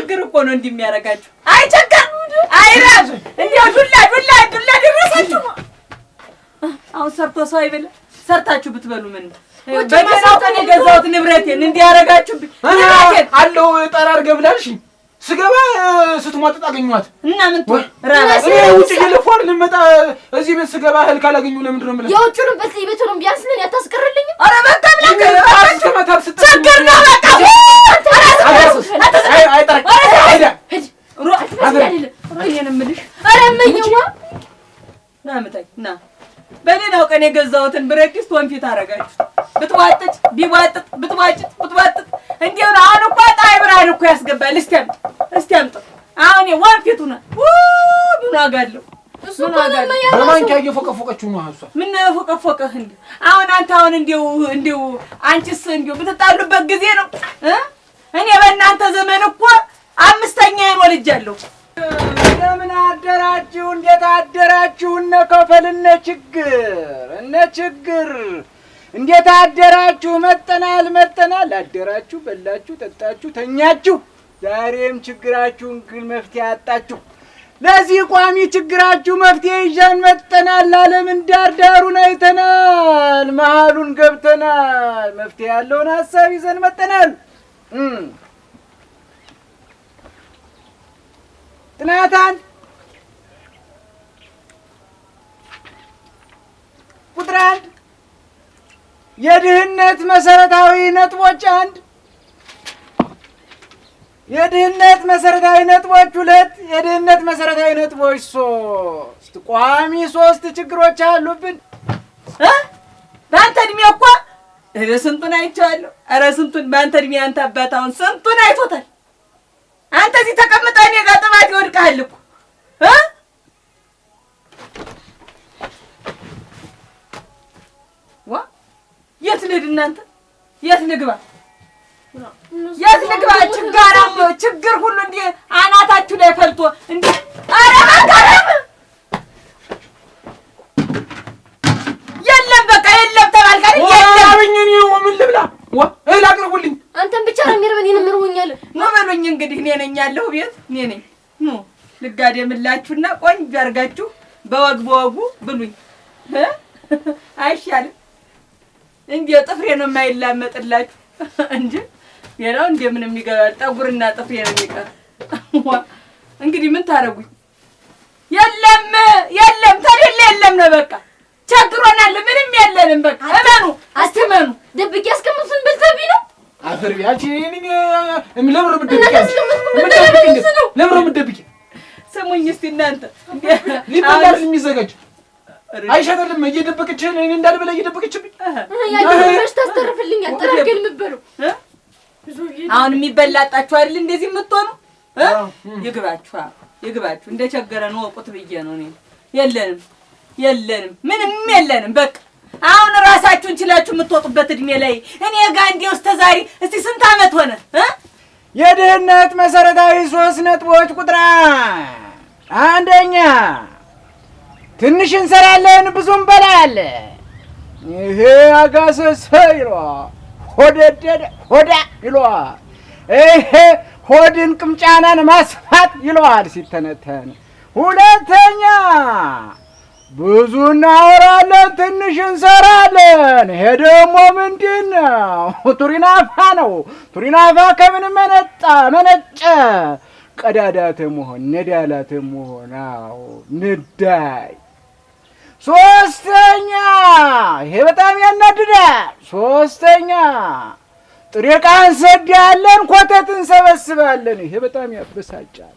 ችግር እኮ ነው እንዲህ የሚያደርጋችሁ። አይ ቸገር አይራዝ እንዴው ዱላ ደረሳችሁ። አሁን ሰርቶ ሰው አይበላ ሰርታችሁ ብትበሉ ምን በገናው ቀን የገዛሁት ንብረቴን እንዲህ ያደርጋችሁብኝ አለው ጠራርገ ብላልሽኝ ስገባ ስትሟጥጥ አገኘኋት እና ምን ትወል ራራስ ውጭ ይልፏል ልመጣ እዚህ ቤት ስገባ እህል ካላገኙ ለምንድን ነው የምልህ? የውጭውን በዚህ ቤቱን ቢያንስ ምን ያታስቀርልኝ? ኧረ በቃ ብላክ አስከመታል ስትል ችግር ነው በቃ አይ ጠረቅ አይዳ እኔን የምልሽ ኧረ እመዬዋ ና ምታይ ና በሌላው ቀን የገዛሁትን ብረት ድስት ወንፊት አደረጋችሁ። ብትዋጥጭ ቢዋጥጥ ብትዋጥጥ እንዴው አሁን እኮ ጣይ ብርሃን እኮ ያስገባል። እስቲ አምጥ አሁን ወንፊቱ ነው ምን ዋጋለው? እሱ ነው በማንኪያ እየፎቀፎቀችው ነው እሷ። ምን ፎቀፎቀህ እንዴ? አሁን አንተ አሁን እንዴው አንቺስ እንዴው ብትጣሉበት ጊዜ ነው እኔ በእናንተ ዘመን እኮ አምስተኛዬን ወልጃለሁ። እንደምን አደራችሁ? እንዴት አደራችሁ? እነ ከፈል እነ ችግር እንዴት አደራችሁ? መጠናል አደራችሁ፣ በላችሁ፣ ጠጣችሁ፣ ተኛችሁ። ዛሬም ችግራችሁን ግን መፍትሄ አጣችሁ። ለዚህ ቋሚ ችግራችሁ መፍትሄ ይዘን መጠናል። ዓለምን ዳርዳሩን አይተናል፣ መሀሉን ገብተናል። መፍትሄ ያለውን ሀሳብ ይዘን መጠናል። ጥናት አንድ ቁጥር 1 የድህነት መሰረታዊ ነጥቦች 1 የድህነት መሰረታዊ ነጥቦች 2 የድህነት መሰረታዊ ነጥቦች 3 ቋሚ 3 ችግሮች አሉብን። በአንተ እድሜ እኮ ስንቱን አይቼዋለሁ። ኧረ ስንቱን በአንተ እድሜ አንተ አባት አሁን ስንቱን አይቶታል። አንተ እዚህ ተቀምጠህ እኔ ጋር ጥባት ይወድቅሃል እኮ የት ልሂድ እናንተ? የት ልግባ? ችግር ሁሉ እንዲህ አናታችሁ ላይ ፈልቶ እንዲህ የለም በቃ የለም ተባልካ የለም ምን ልብላ እህል አቅርቡልኝ። አንተን ብቻ ነው የሚርበን ይንምርውኛል ነው በሉኝ። እንግዲህ እኔ ነኝ ያለሁ ቤት እኔ ነኝ። ልጋደምላችሁና ቆንጆ አድርጋችሁ በወጉ ብሉኝ አይሻልም? እንዴ ጥፍሬ ነው የማይላመጥላችሁ እንጂ የራው እንዴ ምንም ይገባል። ጠጉርና ጥፍሬ ነው የሚቀር። እንግዲህ ምን ታረጉኝ? የለም ተደለ የለም ነው በቃ ቸግሮናል። ምንም የለንም በቃ እመኑ፣ አስተመኑ። ደብቄ ያስቀምጡን በልተቢ ነው አፈር ቢያቺ ለምሮ ምደብቂ ስሙኝ እስቲ እናንተ ሊበላል የሚዘጋጅ አይሻተልም እየደበቀች እኔ እንዳልበላ እየደበቀችብኝ ያደረሽ ታስተርፍልኛል። ተረገል ምበሉ አሁን የሚበላጣችሁ አይደል እንደዚህ የምትሆኑ ይግባችሁ እንደቸገረ ነው ወቁት ብዬ ነው እኔ የለንም ምንም የለንም በቃ አሁን ራሳችሁን ችላችሁ የምትወጡበት እድሜ ላይ እኔ ጋር እንዲው እስከ ዛሬ እስቲ ስንት አመት ሆነ? የድህነት መሰረታዊ 3 ነጥቦች ቁጥር 1 ትንሽ እንሰራለን ብዙ እንበላለን። ይሄ አጋሰሰ ይሏል ሆዳ ይሏል። ይሄ ሆድን ቅምጫናን ማስፋት ይሏል ሲተነተን። 2 ብዙ እናወራለን ትንሽ እንሰራለን። ይሄ ደግሞ ምንድን ነው? ቱሪናፋ ነው። ቱሪናፋ ከምን መነጨ? ቀዳዳተ መሆን ነዳላተ መሆን ንዳይ። 3 ይሄ በጣም ያናድዳል። 3 ጥሬ ዕቃ እንሰዳለን ኮተት እንሰበስባለን። ይሄ በጣም ያበሳጫል።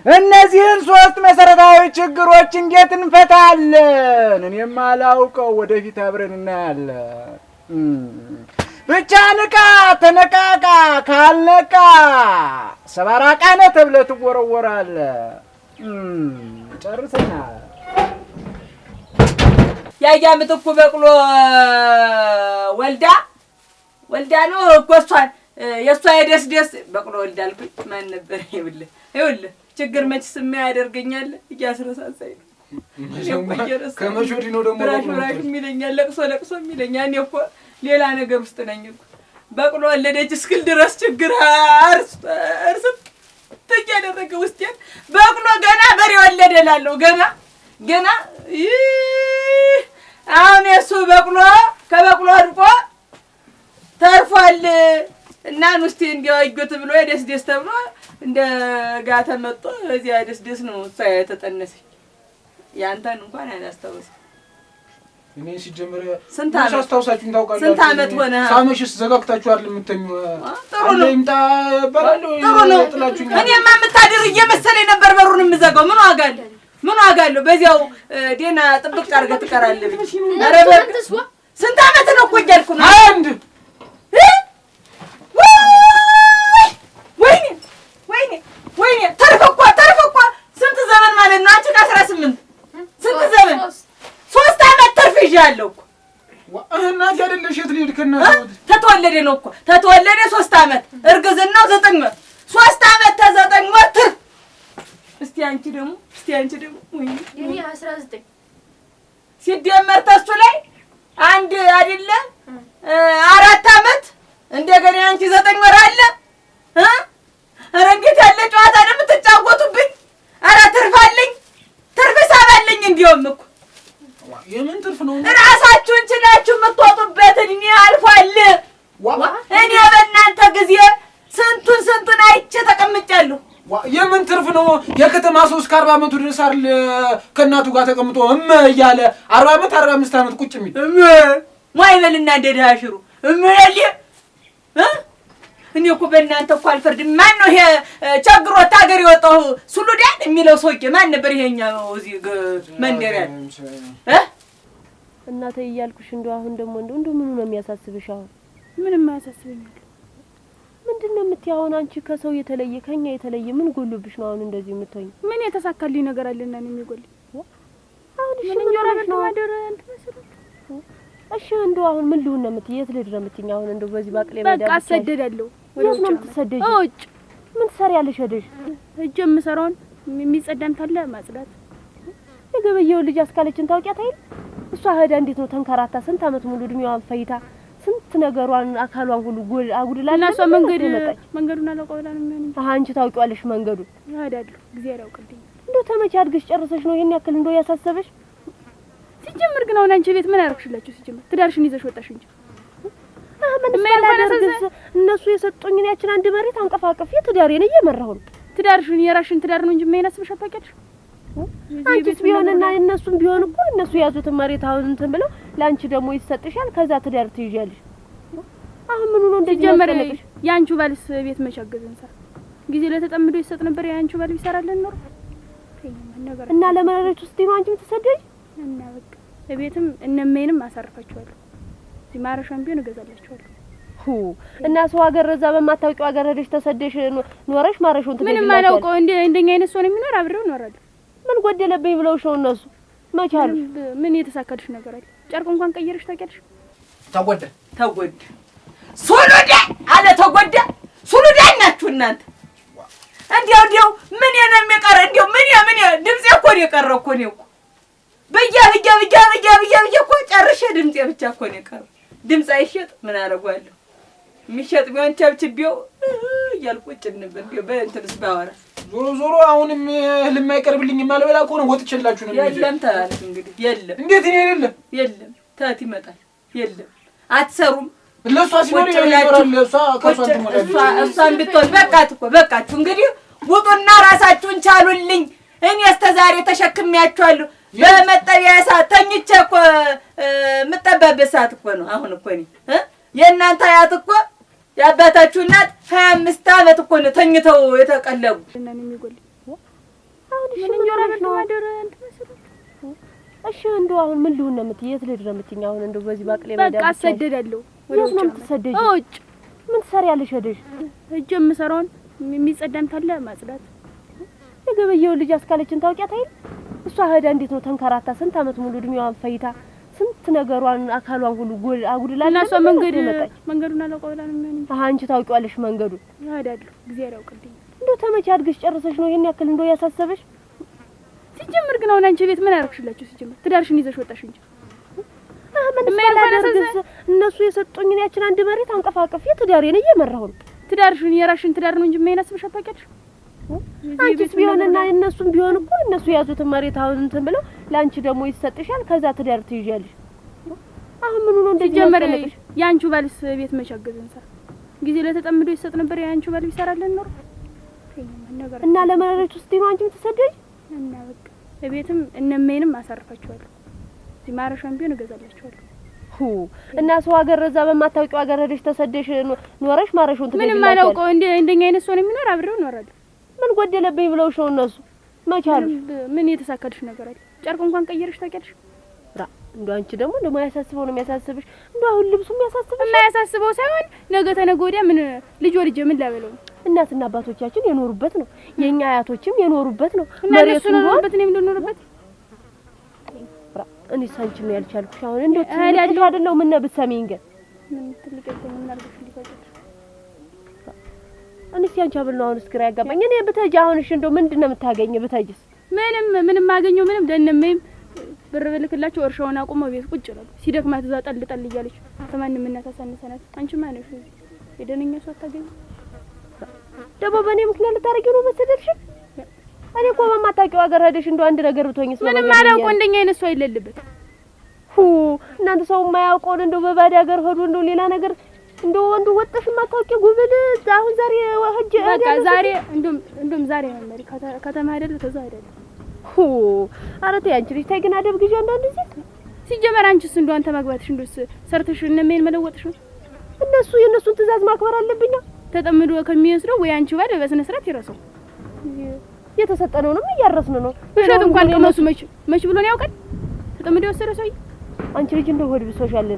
እነዚህን 3 መሰረታዊ ችግሮች እንዴት እንፈታለን? እኔም አላውቀው፣ ወደፊት አብረን እናያለን። ብቻ ንቃ ተነቃቃ፣ ካልነቃ ሰባራ ቃነ ተብለህ ትወረወራለህ። ጨርሰናል። ያያምት እኮ በቅሎ ወልዳ ወልዳ ነው እኮ እሷን የእሷ የደስ በቅሎ ወልዳልኩኝ። ማን ነበር ይኸውልህ ችግር መችስ የሚያደርገኛል እያስረሳሳኝ ነው። ከመቼ ወዲህ ነው ደግሞ ብራሽ የሚለኛል ለቅሶ የሚለኛል። እኔ እኮ ሌላ ነገር ውስጥ ነኝ እኮ። በቅሎ ወለደች እስክል ድረስ ችግር እርስት እያደረገ ውስጤን በቅሎ ገና በሬ ወለደ እላለሁ። ገና አሁን የእሱ በቅሎ ከበቅሎ ወድቆ ተርፏል እና ንስቲ እንዲያው እጆት ብሎ ደስ ተብሎ እንደ ጋተ መጥቶ እዚያ ደስ ነው እሷ የተጠነሰች። ያንተን እንኳን አላስታውስም። እኔ ሲጀምር ስንት ዓመት አስታውሳችሁኝ ታውቃላችሁ? ስንት ዓመት ሆነ? ሳመሽስ ዘጋግታችሁ አይደል የምትተኙ? ጥሩ ነው ይምጣ ባላለው ጥሩ ነው። እኔማ የምታድር እየመሰለኝ ነበር በሩን የምዘጋው። ምን ዋጋ አለው? በዚያው ዴና ጥብቅ አድርገህ ትቀራለህ። ኧረ ስንት ዓመት ነው እኮ እያልኩ ነው። አንድ ወይኔ ተርፍ እኮ ስንት ዘመን ማለት ነው? አንቺ 18 ስንት ዘመን 3 ዓመት ተርፍ ይዣለሁ እኮ እናቴ አይደለሽ የት ልሄድ ከእናትህ ተተወለደ ነው እኮ ተተወለደ 3 ዓመት እርግዝናው 9 ወር 3 ዓመት ተ9 ወር ትርፍ። እስቲ አንቺ ደግሞ ወይኔ የኔ 19 ሲደመር ተሱ ላይ አንድ አይደለ 4 ዓመት እንደገና አንቺ 9 ወር አለ። ኧረ እንዴት ያለ ጨዋታ ነው የምትጫወቱብኝ? ኧረ ትርፍ ሳባለኝ። እንዲያውም እኮ የምን ትርፍ ነው? ራሳችሁን ችላችሁ የምትወጡበት እድሜ አልፏል። እኔ በእናንተ ጊዜ ስንቱን አይቼ ተቀምጫለሁ። የምን ትርፍ ነው? የከተማ ሰው እስከ 40 ዓመቱ ድረስ አይደል ከእናቱ ጋር ተቀምጦ እያለ 40 ዓመት 45 ዓመት ቁጭ የሚል ማይበልና እንደ ድሃ ሽሩ እኔ እኮ በእናንተ እኮ አልፈርድም። ማን ነው ይሄ ቸግሮት ሀገር የወጣው ሱሉዳን የሚለው ሰውዬ ማን ነበር? ይሄኛው እዚህ መንደር ያለ እናቴ እያልኩሽ እንደው አሁን ደግሞ እንደው ምኑ ነው የሚያሳስብሽ? አሁን ምንም አያሳስበኝም። ምንድነው የምትይው? አሁን አንቺ ከሰው የተለየ ከኛ የተለየ ምን ጎሎብሽ ነው አሁን እንደዚህ የምትሆኝ? ምን የተሳካልኝ ነገር አለና ነው የሚጎልኝ? አሁን እሺ ምን ይወራል ነው ማደረ እንት መስሎት? እሺ እንደው አሁን ምን ልሁን ነው የምትይ? የት ልድረስ የምትይኝ? አሁን እንደው በዚህ ባቅሌ ማዳም በቃ አሰደዳለሁ። ወዴት ነው የምትሰደጂው? እውጭ ምን ትሰሪያለሽ ሄደሽ? እጄ የምሰራውን የሚጸዳም ታለ ማጽዳት። የገበየው ልጅ አስካለችን ታውቂያት አይደል? እሷ ሄዳ እንዴት ነው ተንከራታ ስንት ዓመት ሙሉ እድሜዋን ፈይታ ስንት ነገሯን አካሏን ሁሉ አጉድላ እና እሷ መንገዱን አላውቀው ብላ ነው የሚሆነው። አንቺ ታውቂዋለሽ መንገዱን? እሄዳለሁ። እግዚአብሔር ያውቅልኝ። እንደው ተመቼ አድርገሽ ጨርሰሽ ነው ይሄን ያክል እንደው ያሳሰበሽ? ሲጀምር ግን አሁን አንቺ ቤት ምን አደረግሽላችሁ? ሲጀምር ትዳርሽን ይዘሽ ወጣሽ እንጂ እነሱ የሰጡኝን ያችን አንድ መሬት አንቀፋቀፍ ትዳሬን እየመራሁ ነው። ትዳርሽን የራስሽን ትዳር ነው እንጂ የማይናስብሽ አታውቂያለሽ? አንቺስ ቢሆንና እነሱም ቢሆን እኮ እነሱ ያዙትን መሬት አሁን እንትን ብለው ለአንቺ ደግሞ ይሰጥሻል። ከዛ ትዳር ትይዣለሽ። አሁን ምኑ ነው እንደዚህ ጀመረሽ? ያንቺ ባልስ ቤት መቻገዝን ሰራ ጊዜ ለተጠምዶ ይሰጥ ነበር። ያንቺ ባል ቢሰራልን ኖር እና ለመረረች ውስጥ ነው አንቺ የምትሰደጂ እና በቃ ቤትም እነመይንም አሳርፋቸዋለሁ። እዚህ ማረሻም ቢሆን እገዛላችኋለሁ። እና ሰው ሀገር ረዛ በማታውቂው ሀገር ሄደሽ ተሰደሽ ኖረሽ ማረሹን ትገዛላችሁ። ምንም አላውቀው እንደኛ አይነት ሰው ነው የሚኖር። አብሬው እኖራለሁ። ምን ጎደለብኝ ብለውሽ ነው እነሱ? መቻል ምን የተሳካልሽ ነገር አለ? ጨርቅ እንኳን ቀየርሽ ታውቂያለሽ? ተጎዳ ሱሉዳ አለ ተጎዳ። ሱሉዳ ናችሁ እናንተ። እንዲያው ምን ነው የሚቀር? እንዲያው ምን ድምጼ እኮ ነው የቀረው እኮ ነው እኮ በያ እኮ ጨርሼ ድምጼ ብቻ እኮ ነው የቀረው። ድምጽ አይሸጥ ምን አደርጋለሁ? የሚሸጥ ቢሆን ቸብችቤው እያልኩ ቁጭ ነበር። በእንትንስ ባወራ ዞሮ አሁንም ህልም አይቀርብልኝ ማልበላ እኮ ነው ወጥቼላችሁ ነው። የለም ተላልክ እንግዲህ የለም። እንዴት እኔ የለም ታት ይመጣል። የለም አትሰሩም። ለሷ ሲኖር ይኖራል። ለሷ ከሷን ትሞላለች። እሷን ብትሆን በቃችሁ እንግዲህ ውጡና ራሳችሁን ቻሉልኝ። እኔ እስከዛሬ ተሸክሜያችኋለሁ። በመጠቢያ ሰዓት ተኝቼ እኮ የምጠባበት ሰዓት እኮ ነው አሁን እኮ እኔ የእናንተ አያት እኮ የአባታችሁ እናት 25 ዓመት እኮ ነው ተኝተው የተቀለቡ። እናን የሚጎል አሁን እሺ ምን ይወራል ነው ማደረ እንት መስሎት? እሺ እንደው አሁን ምን ልሁን ነው የምትይ? የት ልድረስ የምትይኝ? አሁን እንደው በዚህ ባቅሌ ማዳም በቃ አሰደዳለሁ። ወዴት ነው የምትሰደጂው? እውጭ ምን ትሰሪያለሽ ሄደሽ? እጄ የምሰራውን የሚጸዳም ታለ ማጽዳት። የገበየው ልጅ አስካለችን ታውቂያት አይደል? እሷ ሄዳ እንዴት ነው ተንከራታ ስንት ዓመት ሙሉ እድሜዋን ፈይታ ስንት ነገሯን አካሏን ሁሉ አጉድላ እና እሷ መንገዱን አላውቀው ብላ ነው የሚሆነው። አንቺ ታውቂዋለሽ መንገዱን? እሄዳለሁ እግዚአብሔር ያውቅልኝ። እንደው ተመቼ አድርገሽ ጨርሰሽ ነው ይሄን ያክል እንደው ያሳሰበሽ? ሲጀምር ግን አሁን አንቺ ቤት ምን አደረግሽላችሁ? ሲጀምር ትዳርሽን ይዘሽ ወጣሽ እንጂ እነሱ የሰጡኝን ያችን አንድ መሬት አንቀፋቅፌ ትዳሬን እየመራሁ ነው። ትዳርሽን የራስሽን ትዳር ነው እንጂ ምን ያስብሽ አታውቂያለሽ? አንቺስ ቢሆንና እነሱም ቢሆን እኮ እነሱ ያዙትን መሬት አሁን እንትን ብለው ላንቺ ደግሞ ይሰጥሻል፣ ከዛ ትዳር ትይዣለሽ። አሁን ምን ነው እንደዚህ ያስጨነቅሽ? ያንቺ ባልስ ቤት መቻገዝን ሰራ ጊዜ ለተጠምዶ ይሰጥ ነበር። ያንቺ ባል ቢሰራልን ኖር እና ለመሬት ውስጥ ነው አንቺም ተሰደጅ እና በቃ ቤትም እነመይንም አሳርፋቸዋለሁ። እዚህ ማረሻም ቢሆን እገዛላችኋለሁ። እና ሰው ሀገር እዛ በማታውቂው ሀገር ሄደሽ ተሰደሽ ኖረሽ ማረሹን ትገዛለሽ? ምንም አላውቀው እንደኛ አይነት ሰው ነው የሚኖር። አብሬው እኖራለሁ። ምን ጎደለብኝ ብለውሽ ነው እነሱ? መቻሉ ምን የተሳካልሽ ነገር አለ? ጨርቅ እንኳን ቀየርሽ ታውቂያለሽ? እንደው አንቺ ደግሞ ያሳስበው ነው የሚያሳስብሽ። እንደው አሁን ልብሱ የሚያሳስብሽ እና ያሳስበው ሳይሆን ነገ ተነገ ወዲያ ምን ልጅ ወልጄ ምን ላበለው ነው? እናትና አባቶቻችን የኖሩበት ነው። የኛ አያቶችም የኖሩበት ነው። መሬቱ ኖሩበት ነው የምንኖርበት። እኔ ሳንቺ ነው ያልቻልኩሽ። አሁን እንደው ትልቅ አይደለው ምን ነው ብትሰሚኝ ግን ምን ትልቅ አይደለም ምን አልኩሽ ሊፈጀ እኔ ሲያንቺ አብል ነው አሁን እስክራ ያጋባኝ። እኔ ብታጅ አሁንሽ እንደው ምንድነው የምታገኝ? ብታጅስ ምንም ማገኘው ምንም ደነመይም ብር ብልክላችሁ እርሻውን አቁመው ቤት ቁጭ ይላሉ። ሲደክማት እዛ ጠል እያለች ከማንም እናት አሳነሰናት። አንቺ ማነሽ የደነኛ ሰው አታገኝ ደግሞ በእኔ ምክንያት ልታረጊው ነው መሰደድሽ? እኔ እኮ በማታውቂው ሀገር ሄደሽ እንደው አንድ ነገር ብትሆኝስ? ምንም አላውቀው እንደኛ አይነት ሰው አይለልበት። እናንተ ሰው የማያውቀውን እንደው በባዳ ሀገር ሄዶ እንደው ሌላ ነገር እንደው ወንዱ ወጥሽ ማታውቂ ጉብል አሁን ዛሬ ወህጅ በቃ ዛሬ እንደም ዛሬ ነው ማለት ከተማ አይደል ተዛ አይደል ኧረ ተይ አንቺ ልጅ ተይ ግን አደብ ግዢ አንዳንድ ጊዜ ሲጀመር አንቺስ እንደው አንተ ማግባትሽ እንደውስ ሰርተሽ እነምን መለወጥሽ ነው እነሱ የነሱን ትእዛዝ ማክበር አለብኝ ተጠምዶ ከሚወስደው ወይ አንቺ ባለ በስነ ስርዓት ይረሰው የተሰጠነውንም እያረስን ነው እሸት እንኳን ቀመሱ መች ብሎ ነው ያውቃል ተጠምዶ የወሰደ ሰው አንቺ ልጅ እንደው ሆድ ብሶሻል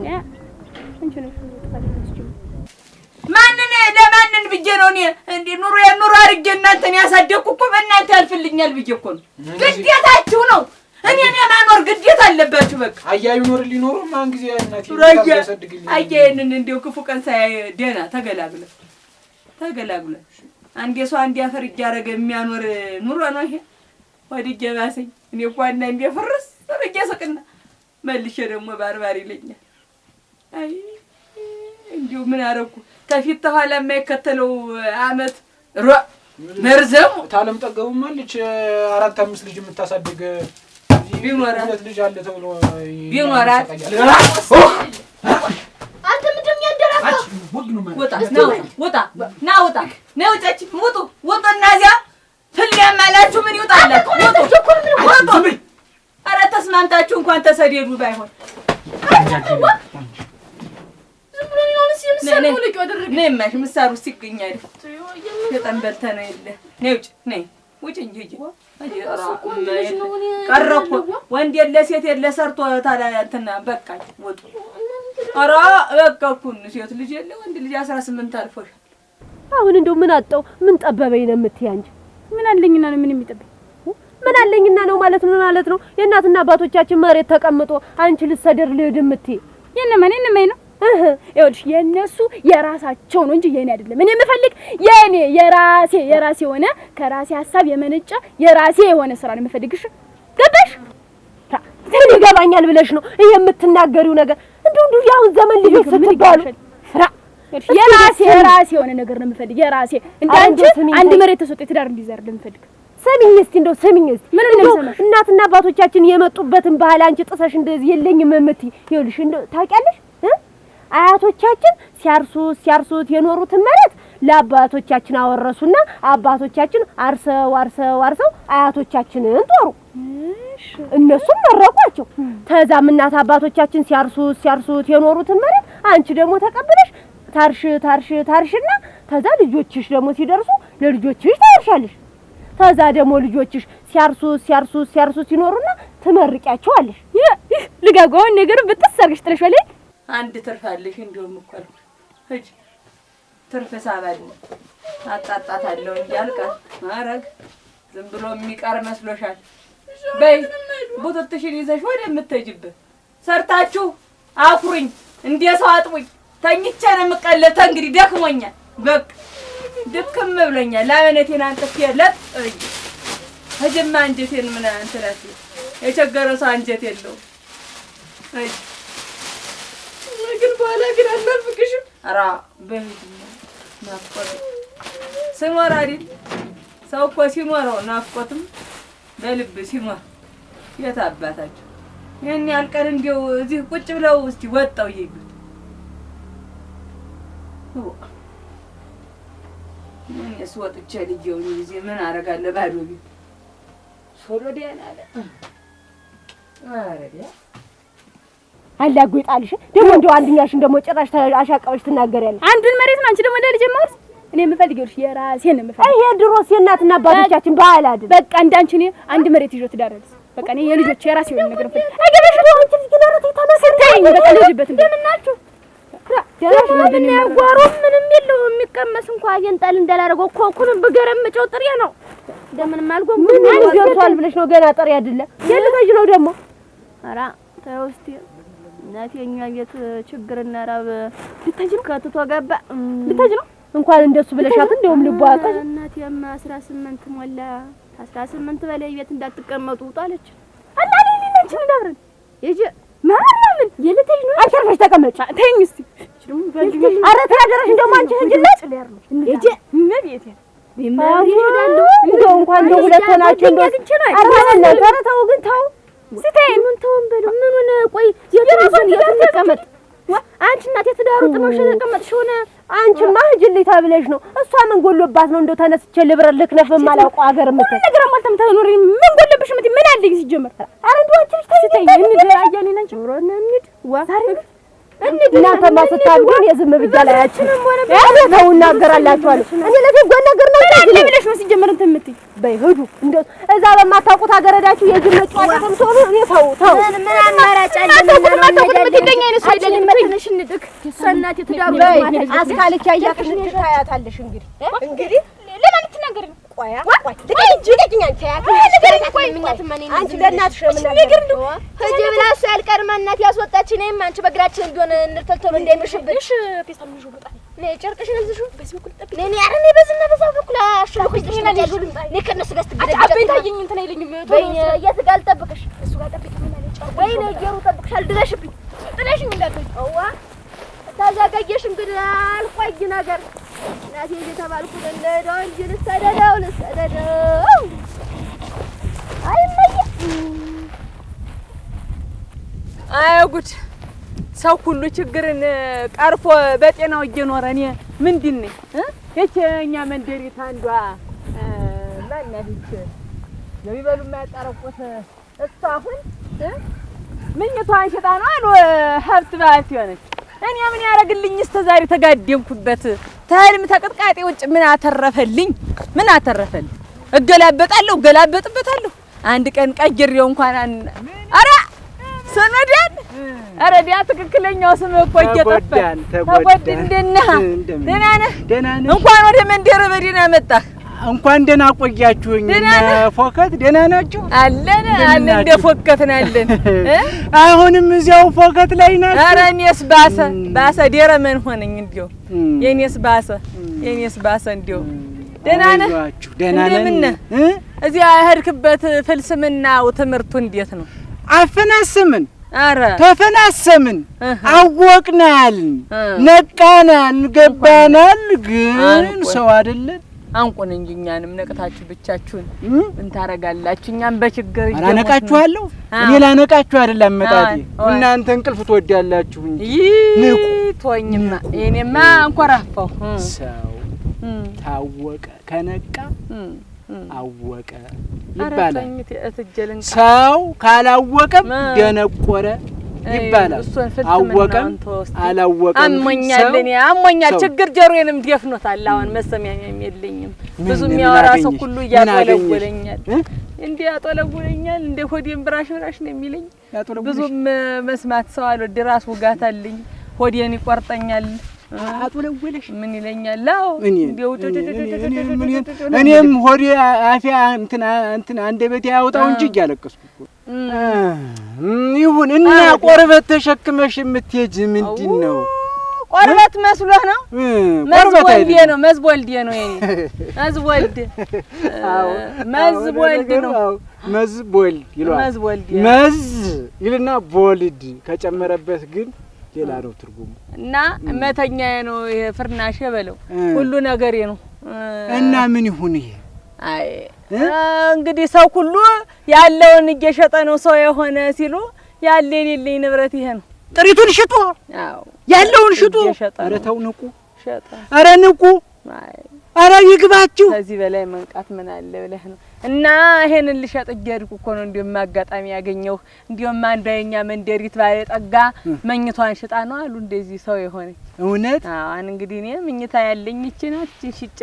አንቺ ነሽ ለማንን ብዬ ነው እኔ እንዴ ኑሮ አድርጌ እናንተን ያሳደግኩ እኮ በእናንተ ያልፍልኛል ብዬ እኮ ነው። ግዴታችሁ ነው። እኔን የማኖር ግዴታ አለባችሁ። በቃ አያዩ ኖር ሊኖሩ ማን ጊዜ እናቴ ያሳድግልኝ አያየንን እንደው ክፉ ቀን ሳይ ደና ተገላግለ አንዴ ሰው አንዴ አፈር እያረገ የሚያኖር ኑሮ ነው ይሄ። ወዲጄ ባሰኝ እኔ እኮ አንዴ ፍርስ በቃ ሰቅና መልሼ ደግሞ ባርባር ይለኛል። አይ እንዲው ምን አረኩ ከፊት ተኋላ የማይከተለው አመት መርዘሙ ታለም ጠገቡም አለች 4-5 ልጅ የምታሳድግ ቢኖራት ልጅ አለ ተብሎ ቢኖራት አንተ ምንድነው ያደረከው? ወጣ እናዚያ ፍልያም አላችሁ ምን ይውጣላችሁ? ወጡ ኧረ ተስማምታችሁ እንኳን ተሰደዱ ባይሆን ነይማሽ ምሳሩ ሲገኛል ተጠንበልተ ነው የለ ነይ ውጭ እንጂ ቀረ እኮ ወንድ የለ ሴት የለ ሰርቶ ታዲያ እንትና በቃኝ ወጡ ኧረ በቃ እኮ ሴት ልጅ የለ ወንድ ልጅ 18 አልፎሻል። አሁን እንደው ምን አጣው ምን ጠበበኝ ነው የምትይ አንቺ? ምን አለኝና ነው ምን የሚጠበኝ? ምን አለኝና ነው ማለት ነው የእናትና አባቶቻችን መሬት ተቀምጦ አንቺ ልትሰደር ልሂድ የምትይ የነማን ነው? ይኸውልሽ የነሱ የራሳቸው ነው እንጂ የኔ አይደለም። እኔ የምፈልግ የኔ የራሴ ሆነ ከራሴ ሐሳብ የመነጨ የራሴ የሆነ ስራ ነው የምፈልግሽ። ገባሽ? ታዲያ ይገባኛል ብለሽ ነው ይሄ የምትናገሪው ነገር? እንደው ያውን ዘመን ልጅ ስትባሉ የራሴ የሆነ ነገር ነው የምፈልግ የራሴ እንዳንቺ አንድ መሬት ተሰጥቶ ትዳር እንዲዘር ለምፈልግ ሰሚኝ እስቲ እንደው ሰሚኝ እስቲ ምን እንደሰማሽ እናትና አባቶቻችን የመጡበትን ባህል አንቺ ጥሰሽ እንደዚህ የለኝም የምትይ ይኸውልሽ እንደው ታውቂያለሽ አያቶቻችን ሲያርሱት የኖሩትን መሬት ለአባቶቻችን አወረሱና አባቶቻችን አርሰው አያቶቻችንን ጦሩ። እነሱም መረቋቸው። ተዛም እናት አባቶቻችን ሲያርሱት የኖሩትን መሬት አንቺ ደግሞ ተቀበለሽ ታርሽና ተዛ ልጆችሽ ደግሞ ሲደርሱ ለልጆችሽ ታርሻለሽ። ተዛ ደግሞ ልጆችሽ ሲያርሱ ሲኖሩና ትመርቂያቸዋለሽ። ልጋጋውን ነገር ብትሰርግሽ ጥለሽዋለሽ። አንድ ትርፋለሽ እንደውም እኮ እጂ ትርፍ ሳባል አጣጣታለሁ እያልቃት ማረግ ዝም ብሎ የሚቀር መስሎሻል? በይ ቦታሽን ይዘሽ ወደ የምትሄጂበት ሰርታችሁ አኩሩኝ፣ እንደ ሰው አጥቡኝ። ተኝቼ ነው የምቀለድ። እንግዲህ ደክሞኛል፣ በቃ ድክም ብሎኛል። ላመነቴን አንጥፌ ለጥ ብዬ ህጅማ አንጀቴን ምን አንተላት የቸገረ ሰው አንጀት የለውም። ግን በኋላ ግን አልናፍቅሽም? ኧረ በህጅማ ናፍቆት ስኖር አይደል ሰው እኮ ሲኖረው ናፍቆትም በልብ ሲኖር የት አባታቸው ይሄን ያልቀን እንደው እዚህ ቁጭ ብለው እስቲ ወጣው ይይጉት ምን ያስወጥቼ ልጅውን ይዜ ምን አረጋለሁ ባዶ ቤት ሶሎዲያን አለ አረዲያ አላጎይጣልሽ ደግሞ እንደው አንድኛሽን ደግሞ ጭራሽ አሻቀበሽ ትናገሪያለሽ። አንዱን መሬት ነው አንቺ ደግሞ ለልጅ ማውርስ እኔ የምፈልገው የራሴን ነው የምፈልገው። ይሄ ድሮስ የእናትና አባቶቻችን ባህል አይደል? በቃ እንዳንቺ እኔ አንድ መሬት ይዞ ትዳረስ በቃ እኔ የልጆች የራሴ የሆነ ነገር ፈልግ አገበሽ ነው አንቺ ትዳረስ ተመሰረተኝ በቃ ልጅበት እንደምናችሁ ምንም ያጓሮ ምንም የለው የሚቀመስ እንኳን አየንጣል እንዳላረገው ኮኩን በገረመጨው ጥሬ ነው እንደምንም አልጎም ምን ይገርቷል ብለሽ ነው ገና ጥሬ አይደለ የልጅ ነው ደግሞ ኧረ ተው እስቲ እናቴኛ ቤት ችግርና ራብ ልታጅ ነው ከትቶ ገባ ልታጅ ነው እንኳን እንደሱ ብለሻት እንደውም ልቧጣሽ እናቴማ 18 ሞላ 18 በላይ ቤት እንዳትቀመጡ ጣለች አላለ ልንች ምናምን ይጂ ማርያምን የልተኝ ነው አቻርፈሽ ተቀመጭ ተይኝ እስቲ ደግሞ ባንጂ አረ ተያደረሽ እንደውም አንቺ ህጅለት ይጂ ምን ቤት ቢማሪ ይሄዳሉ እንደው እንኳን እንደው ሁለት ሆናችሁ እንደው አራና ተረተው ግን ተው ሲታይ ምን ተውን በሉ ምኑን ቆይ የራሱን የተቀመጥ አንቺ እናቴ ትዳሩ ጥመሽ ተቀመጥሽ ሆነ አንቺማ ህጅልኝ ተብለሽ ነው እሷ ምን ጎሎባት ነው እንደው ተነስቼ ልብረር ልክነፍ ማላውቀው ሀገር ምትል ነገር ማልተም ተኖሪ ምን ጎሎብሽ ምት ምን አለኝ ሲጀመር አረ እንደው አንቺ ሲታይ እንዴ አያኔ ነንቺ ብሮና እንሂድ ዋ ዛሬ እናንተ ማስታብኝ የዝም ብቻ ላያችንም ሆነ ነው እናገራላችኋለሁ እኔ ለዚህ ጎን ነገር ነው ታዲያ ብለሽ ነው ሲጀመር እንትን ምትይ በይ ሂዱ እንደው እዛ በማታውቁት አገረዳችሁ የጅም መጫወቻም ሆኖ እኔ ተው ምን አማራጭ አለ ምን ነው እንደኛ አይነት ሰው አይደለም መተነሽ እንድክ ሰናት ትዳሩ ማለት አስካልቻ ያያክሽ ታያታለሽ እንግዲህ ለማን ትናገር ነው ቆያ ቆይ ትገኝ አንቺ አንቺ ለእናትሽ ምን ነገር ነው ሂጂ ብላ እሷ ያልቀርማ እናት ያስወጣች ነኝ አንቺ በእግራችን እንደሆነ እንርተልተሉ እንዳይመሽብሽ ፌስታል ልጅ ወጣ ነይ ጨርቅሽን እዝሹ በዚህ በኩል ጠብቂ ነይ ያረኔ በዝና በዛው በኩል አሽልኩሽ ነይ ከነሱ ጋር ስትገደጂ አቤት ታየኝ እንትን አይለኝም ወይ የትጋል ጠብቅሽ እሱ ጋር ጠብቂ ምን አለ ጨርቅ ወይ ነይ ገሩ ጠብቅሻል ድረሽብኝ ጥለሽኝ እንዳትይ አዋ ታዛጋየሽ እንግዲህ አልቆይ ነገር እናቴ እየተባልኩ እንደው እንጂ ልሰደደው አይ ጉድ ሰው ሁሉ ችግርን ቀርፎ በጤናው እየኖረ እኔ ምንድን ነኝ እኛ መንደሪት አንዷ ማናለች ለሚበሉ የማያጣረቁት እሷ አሁን ምኝቷን ሽጣ ነው አሉ ሀብት ባልት ይሆነች እኔ ምን ያረግልኝ እስከ ዛሬ ተጋደምኩበት ተህልም ተቀጥቃጤ ውጭ ምን አተረፈልኝ እገላበጥበታለሁ አንድ ቀን ቀይሬው እንኳን አረ ሰነዳን አረ ዲያ ትክክለኛው ስም እኮ እየጠፋኝ ተጎድን ደህና ነህ እንኳን ወደ መንደር በደህና መጣህ እንኳን ደህና ቆያችሁኝ ፎከት ደህና ናችሁ አለን እንደ ፎከትን አለን አሁንም እዚያው ፎከት ላይ ናችሁ አረ እኔስ ባሰ ደረመን ሆነኝ እንዲው የኔስ ባሰ እንዲው ደህና ነህ እንደምን ነህ እዚያ ሄድክበት ፍልስምናው ትምህርቱ እንዴት ነው አፈናሰምን አረ ተፈናሰምን አወቅናልን ነቃናን ገባናል ግን ሰው አይደለም አንቆን እንጂ እኛንም ነቅታችሁ ብቻችሁን ምን ታረጋላችሁ እኛም በችግር አላነቃችኋለሁ እኔ ላነቃችሁ አይደለም መጣጤ እናንተ እንቅልፍ ትወዳላችሁ እንጂ ንቁ ቶኝማ እኔማ አንኮራፋው ሰው ታወቀ ከነቃ አወቀ ይባላል ሰው ካላወቀም ደነቆረ ይባላል አወቀም አላወቀም አሞኛል ችግር ጀሮዬንም ደፍኖታል አሁን መሰሚያም የለኝም ብዙ የሚያወራ ሰው ሁሉ ያጠለውለኛል እንደ ሆዴን ብራሽ ነው የሚለኝ ብዙም መስማት ሰው አልወድ ራስ ውጋታልኝ ሆዴን ይቆርጠኛል አጥወለወለሽ ምን ይለኛል? አዎ እንዴው እኔም ሆዴ አፊያ እንትን አንደበቴ ያወጣው እንጂ እያለቀስኩ እኮ ይሁን። እና ቆርበት ተሸክመሽ የምትሄጂ ምንድን ነው? ቆርበት መስሎህ ነው? መዝቦልዴ ነው መዝቦልዴ ነው የኔ መዝቦልድ መዝቦልድ ነው። መዝቦልድ ይሏል። መዝቦልድ መዝ ይልና ቦልድ ከጨመረበት ግን ሌላ ነው ትርጉሙ። እና መተኛዬ ነው ይሄ ፍርናሽ በለው ሁሉ ነገሬ ነው። እና ምን ይሁን ይሄ? አይ እንግዲህ ሰው ሁሉ ያለውን እየሸጠ ነው ሰው የሆነ ሲሉ ያለ የሌለኝ ንብረት ይሄ ነው። ጥሪቱን ሽጡ። አዎ ያለውን ሽጡ። ኧረ ተው ንቁ። ሸጠ። ኧረ ንቁ። አይ ኧረ ይግባችሁ። ከዚህ በላይ መንቃት ምን አለ ብለህ ነው? እና ይሄንን ልሸጥ እየሄድኩ እኮ ነው እንዲያውም አጋጣሚ ያገኘው። እንዲያውም አንዳኛ መንደሪት ባለ ጠጋ መኝቷን ሽጣ ነው አሉ እንደዚህ ሰው የሆነ። እውነት? አዎ እንግዲህ እኔ መኝታ ያለኝ እቺ ናት። ሽጬ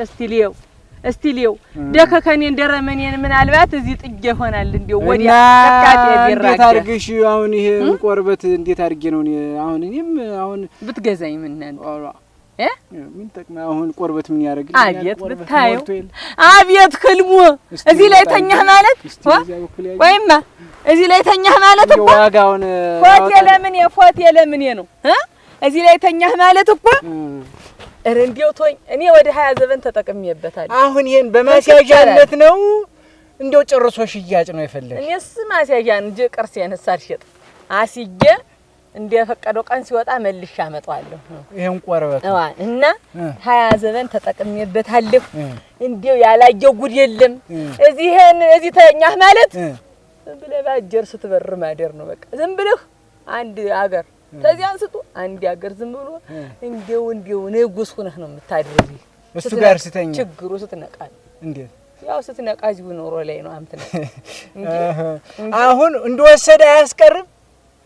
እስቲሊው ደከከኔ እንደረመኔን ምናልባት እዚህ ጥጌ ይሆናል እንዴው ወዲያ ተካቴ ቢራጋ እንዴት አድርግሽ አሁን ይሄ ቆርበት እንዴት አድርጌ ነው አሁን እኔም አሁን ብትገዛኝ ምን ነው ምን ጠቅማ አሁን ቆርበት ምን ያደርግ? አቤት ብታየው አቤት ህልሙ እዚህ ላይ ተኛህ ማለት ወይማ እዚህ ላይ ተኛህ ማለት እኮ ዋጋውን ፎቴ ለምን ነው እዚህ ላይ ተኛህ ማለት እኮ እንዴው ቶኝ እኔ ወደ 20 ዘበን ተጠቅሜበታለሁ። አሁን ይሄን በማስያዣነት ነው እንደው ጨርሶ ሽያጭ ነው የፈለግሽ? እኔስ ማስያዣ እንጂ ቅርሴን ሳልሸጥ አስይጄ እንደፈቀደው ቀን ሲወጣ መልሼ አመጣዋለሁ። ይሄን ቆርበት እና 20 ዘበን ተጠቅሜበታለሁ። እንደው ያላየው ጉድ የለም። እዚህ ተኛህ ማለት ዝም ብለህ ባጀር ስትበር ማደር ነው በቃ። ዝም ብለህ አንድ አገር ከዚህ አንስቶ አንድ ያገር ዝም ብሎ እንዴው ንጉስ ሆነህ ነው የምታድርጂ። እሱ ጋር ስተኛ ችግሩ ስትነቃል እንዴት ያው ስትነቃ እዚሁ ኖሮ ላይ ነው አምጥነ አሁን እንደወሰደ አያስቀርም።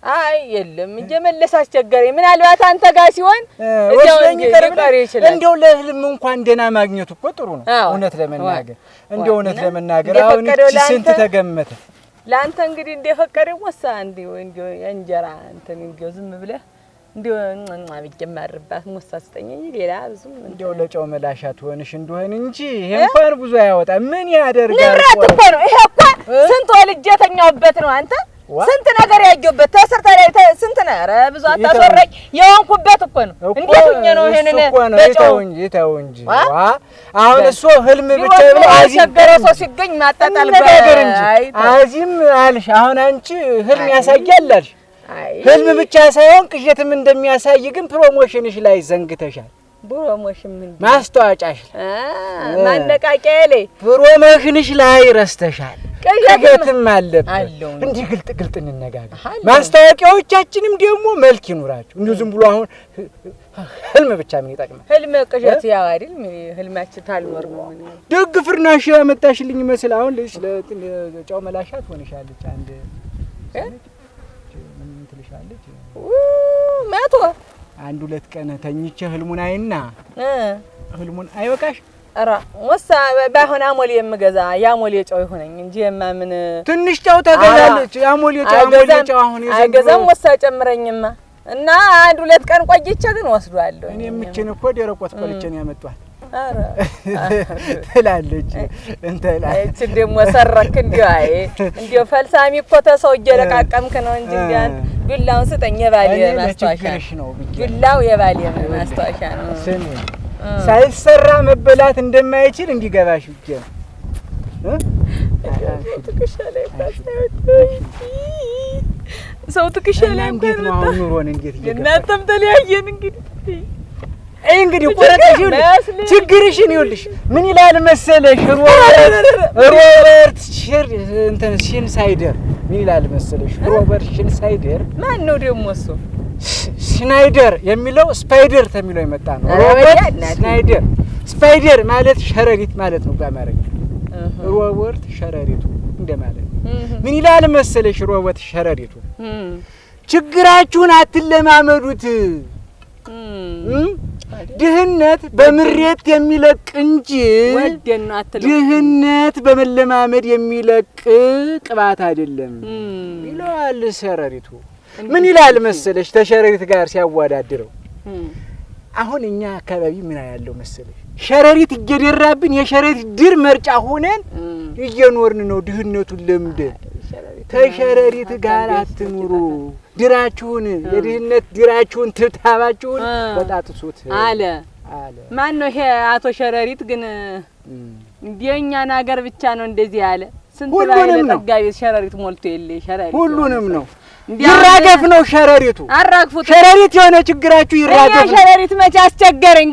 አይ የለም እየመለስ አስቸገረኝ። ምናልባት አንተ ጋር ሲሆን እዚያው ይቀር ይችላል። እንደው ለህልም እንኳን ደና ማግኘቱ እኮ ጥሩ ነው። እውነት ለመናገር እንደው እውነት ለመናገር አሁን እቺ ስንት ተገመተ? ላንተ እንግዲህ እንደፈቀደው ወሳ እንደው እንጀራ እንትን እንደው ዝም ብለህ እንደው አብጀማርባት ሞሳ ስጠኝ ሌላ ብዙም እንደው ለጨው መላሻት ሆነሽ እንደሆነ እንጂ ይሄ እንኳን ብዙ አያወጣ። ምን ያደርጋል? ንብረት እኮ ነው ይሄ እኮ ስንት ወልጄ ተኛውበት ነው አንተ ስንት ነገር ያየሁበት ተሰርታ ላይ ስንት ነው? ኧረ ብዙ አታስወራኝ። የሆንኩበት እኮ ነው። እንዴት ሆኜ ነው ይሄንን ተው እንጂ አሁን እሱ ህልም ብቻ ብለ አስቸገረው ሰው ሲገኝ ማጣጣል ነገር እንጂ አዚም አልሽ። አሁን አንቺ ህልም ያሳያል አልሽ። ህልም ብቻ ሳይሆን ቅዠትም እንደሚያሳይ ግን ፕሮሞሽንሽ ላይ ዘንግተሻል። ፕሮሞሽን ምን ማስታወቂያሽ ማነቃቂያ ላይ ፕሮሞሽንሽ ላይ ረስተሻል። ቅዠትም አለበት። እንዲህ ግልጥ እንነጋገር። ማስታወቂያዎቻችንም ደግሞ መልክ ይኑራቸው። እንዲሁ ዝም ብሎ አሁን ህልም ብቻ ምን ይጠቅማል? ህልም ቅዠት ያው አይደል? ህልማችን ታልኖር ነው። ደግ ፍርናሽ ያመጣሽልኝ መስል አሁን ልጅ ለጫው መላሻት ሆነሻለች። አንድ ምን ትልሻለች? መቶ አንድ ሁለት ቀን ተኝቼ ህልሙን አይና ህልሙን አይበቃሽ? ኧረ ወሳ ባይሆን አሞሌ የምገዛ ያሞሌ ጫው ይሆነኝ እንጂ የማምን ትንሽ ጫው ተገዛለች። ያሞሌ ጫው አሁን ይዘን አይገዛም። ወሳ ጨምረኝማ እና አንድ ሁለት ቀን ቆይቼ ግን ወስዷለሁ። እኔ ምችን እኮ ደረቆት ቆልቼን ያመጣል። ኧረ ትላለች እቺ ደግሞ ሰረክ እንዲያው ፈልሳሚ እኮ ተሰው እየረቃቀምክ ነው እንጂ እንዲያን ዱላውን ስጠኝ የባሌ ማስታወሻ ነው። ዱላው የባሌ ማስታወሻ ነው። ስሚ ሳይሰራ መበላት እንደማይችል እንዲገባሽ ብቻ ሰው ትክሻ ላይ እንዴት ነው አሁን ኑሮን እንዴት ይገባል? እናንተም ተለያየን እንግዲህ ቆረጠሽው ችግርሽን ይኸውልሽ ምን ይላል መሰለሽ ሮበርት ሽንሳይደር ምን ይላል መሰለሽ ሮበርት ሽንሳይደር ማን ነው ደግሞ እሱ ስናይደር የሚለው ስፓይደር ተሚለው የመጣ ነው ሮበርት ስናይደር ስፓይደር ማለት ሸረሪት ማለት ነው በአማርኛ ሮበርት ሸረሪቱ እንደማለት ምን ይላል መሰለሽ ሮበርት ሸረሪቱ ችግራችሁን አትለማመዱት ድህነት በምሬት የሚለቅ እንጂ ድህነት በመለማመድ የሚለቅ ቅባት አይደለም ይላል ሸረሪቱ ምን ይላል መሰለሽ ተሸረሪት ጋር ሲያዋዳድረው አሁን እኛ አካባቢ ምን ያለው መሰለሽ ሸረሪት እየደራብን የሸረሪት ድር መርጫ ሆነን እየኖርን ነው። ድህነቱን ለምደን ተሸረሪት ጋር አትኑሩ። ድራችሁን የድህነት ድራችሁን ትብታባችሁን በጣጥሱት አለ። ማን ነው ይሄ አቶ ሸረሪት? ግን እንደኛን ሀገር ብቻ ነው እንደዚህ ያለ። ስንት ባይለ ጠጋቢ ሸረሪት ሞልቶ የለ ሸረሪት ሁሉንም ነው ይራገፍ ነው ሸረሪቱ። አራግፉት ሸረሪት የሆነ ችግራችሁ ይራገፍ። ሸረሪት መቼ አስቸገረኝ?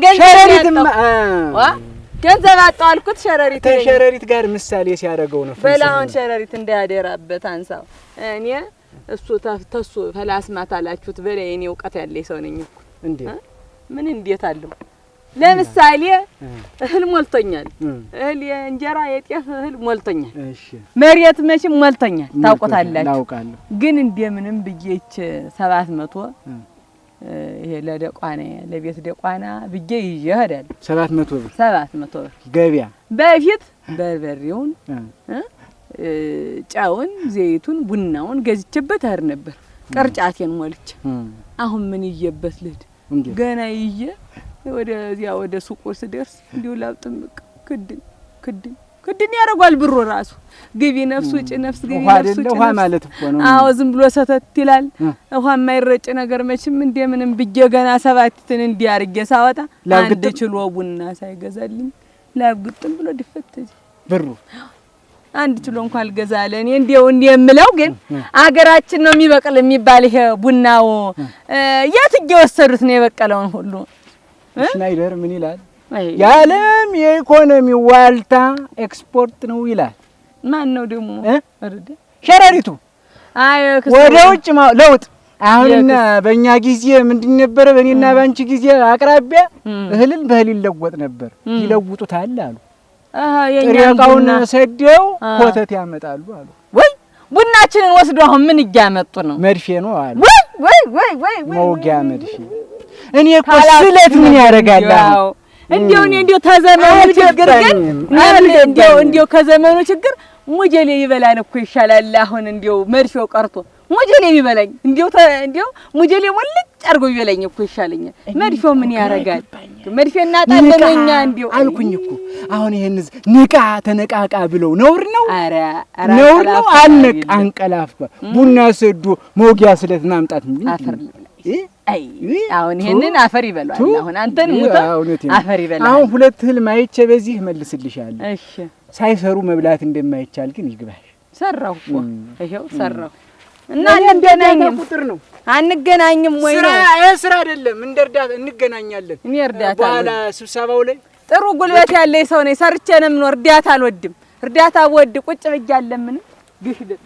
ገንዘብ አጣው አልኩት። ሸረሪት ተሸረሪት ጋር ምሳሌ ሲያደርገው ነው። በላውን ሸረሪት እንዳያደራበት አንሳው። እኔ እሱ ተሱ ፈላስማት አላችሁት በላይ እኔ እውቀት ያለኝ ሰው ነኝ እኮ። እንዴ ምን እንዴት አለው? ለምሳሌ እህል ሞልቶኛል። እህል የእንጀራ የጤፍ እህል ሞልቶኛል። እሺ መሬት መቼም ሞልቶኛል ታውቁታላችሁ። አውቃለሁ። ግን እንደምንም ብዬች 700 ይሄ ለደቋና ለቤት ደቋና ብዬ ይዤ እሄዳለሁ። 700 ብር 700 ብር ገቢያ። በፊት በርበሬውን ጫውን፣ ዘይቱን፣ ቡናውን ገዝቼበት እሄድ ነበር ቅርጫቴን ሞልቼ። አሁን ምን ይዤበት ልሂድ? ገና ይዤ ወደዚያ ወደ ሱቁ ስደርስ እንዲሁ ላብጥምቅ ክድን ያደርጓል ብሩ ራሱ። ግቢ ነፍስ ውጭ ነፍስ ግቢ ነፍስ ውጭ ውሃ ማለት እኮ ነው። አዎ ዝም ብሎ ሰተት ይላል። ውሃ የማይረጭ ነገር መቼም እንደምንም ብዬ ገና ሰባትን እንዲያርጌ ሳወጣ አንድ ኪሎ ቡና ሳይገዛልኝ ላብግጥም ብሎ ድፈት ብሩ አንድ ኪሎ እንኳን አልገዛለ። እኔ እንደው የምለው ግን አገራችን ነው የሚበቅል የሚባል ይሄ ቡናው የት እየወሰዱት ነው የበቀለውን ሁሉ? ሽናይደር ምን ይላል? የዓለም የኢኮኖሚ ዋልታ ኤክስፖርት ነው ይላል። ማን ነው ደግሞ? ሸረሪቱ። አይ ወደ ውጭ ለውጥ። አሁንና በእኛ ጊዜ ምንድን ነበረ? በእኔና ባንቺ ጊዜ አቅራቢያ እህልን በእህል ይለወጥ ነበር። ይለውጡታል አሉ። ጥሬቃውን ሰደው ኮተት ያመጣሉ አሉ። ወይ ቡናችንን ወስዶ አሁን ምን እያመጡ ነው? መድፌ ነው አሉ። ወይ መውጊያ መድፌ። እኔ እኮ ስለት ምን ያደርጋል? እንዲያው ተዘመኑ ችግር ግን እንዲያው ከዘመኑ ችግር ሙጀሌ ይበላን እኮ ይሻላል። አሁን እንዲያው መድፌው ቀርቶ ሙጀሌ ይበላኝ እንዲያው ሙጀሌ ሞልጭ አድርጎ ይበላኝ እኮ ይሻለኛል። መድፌው ምን ያደርጋል? መድፌና ጣለኛ እንዲያው አልኩኝ እኮ። አሁን ይሄን ንቃ ተነቃቃ ብለው ነውር ነው። አረ ነውር ነው። አንቀላፋ ቡና ሰዶ መውጊያ ስለት ማምጣት ምን አፈር አይ አሁን ይሄንን አፈር ይበላል። አሁን አንተን ሙታ አፈር ይበላል። አሁን ሁለት ህልም አይቼ በዚህ መልስልሻለሁ። እሺ ሳይሰሩ መብላት እንደማይቻል ግን ይግባሽ። ሰራው እኮ ይሄው ሰራው እና አንገናኝም ቁጥር ነው አንገናኝም ወይ ነው? ስራ አይደለም እንደ እርዳታ እንገናኛለን። እኔ እርዳታ በኋላ ስብሰባው ላይ ጥሩ ጉልበት ያለኝ ሰው ነኝ። ሰርቼ ነው የምኖር። እርዳታ አልወድም። እርዳታ ወድ ቁጭ ብያለሁ። ምን ግሽልጥ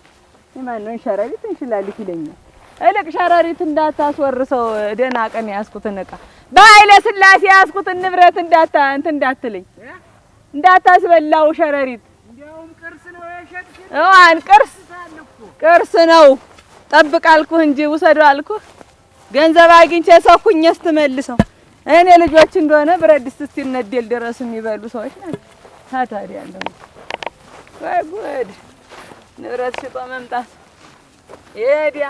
የማን ነው ሸረሪት እንሽላልክ ይለኛል። እልቅ ሸረሪት እንዳታስወርሰው ደህና ቀን ያስኩትን እቃ በኃይለ ሥላሴ ያስኩትን ንብረት እንዳትለኝ እንዳታስበላው ሸረሪት። እንዲያውም ቅርስ ነው የሸጥሽ። አን ቅርስ ነው ጠብቅ አልኩህ እንጂ ውሰደው አልኩህ። ገንዘብ አግኝቼ ሰኩኝስ ትመልሰው። እኔ ልጆች እንደሆነ ብረት ድስት እስኪነደል ድረስ የሚበሉ ሰዎች ናቸው። ታዲያ ያለው ወይ ጉድ ንብረት ሽጦ መምጣት ኤዲያ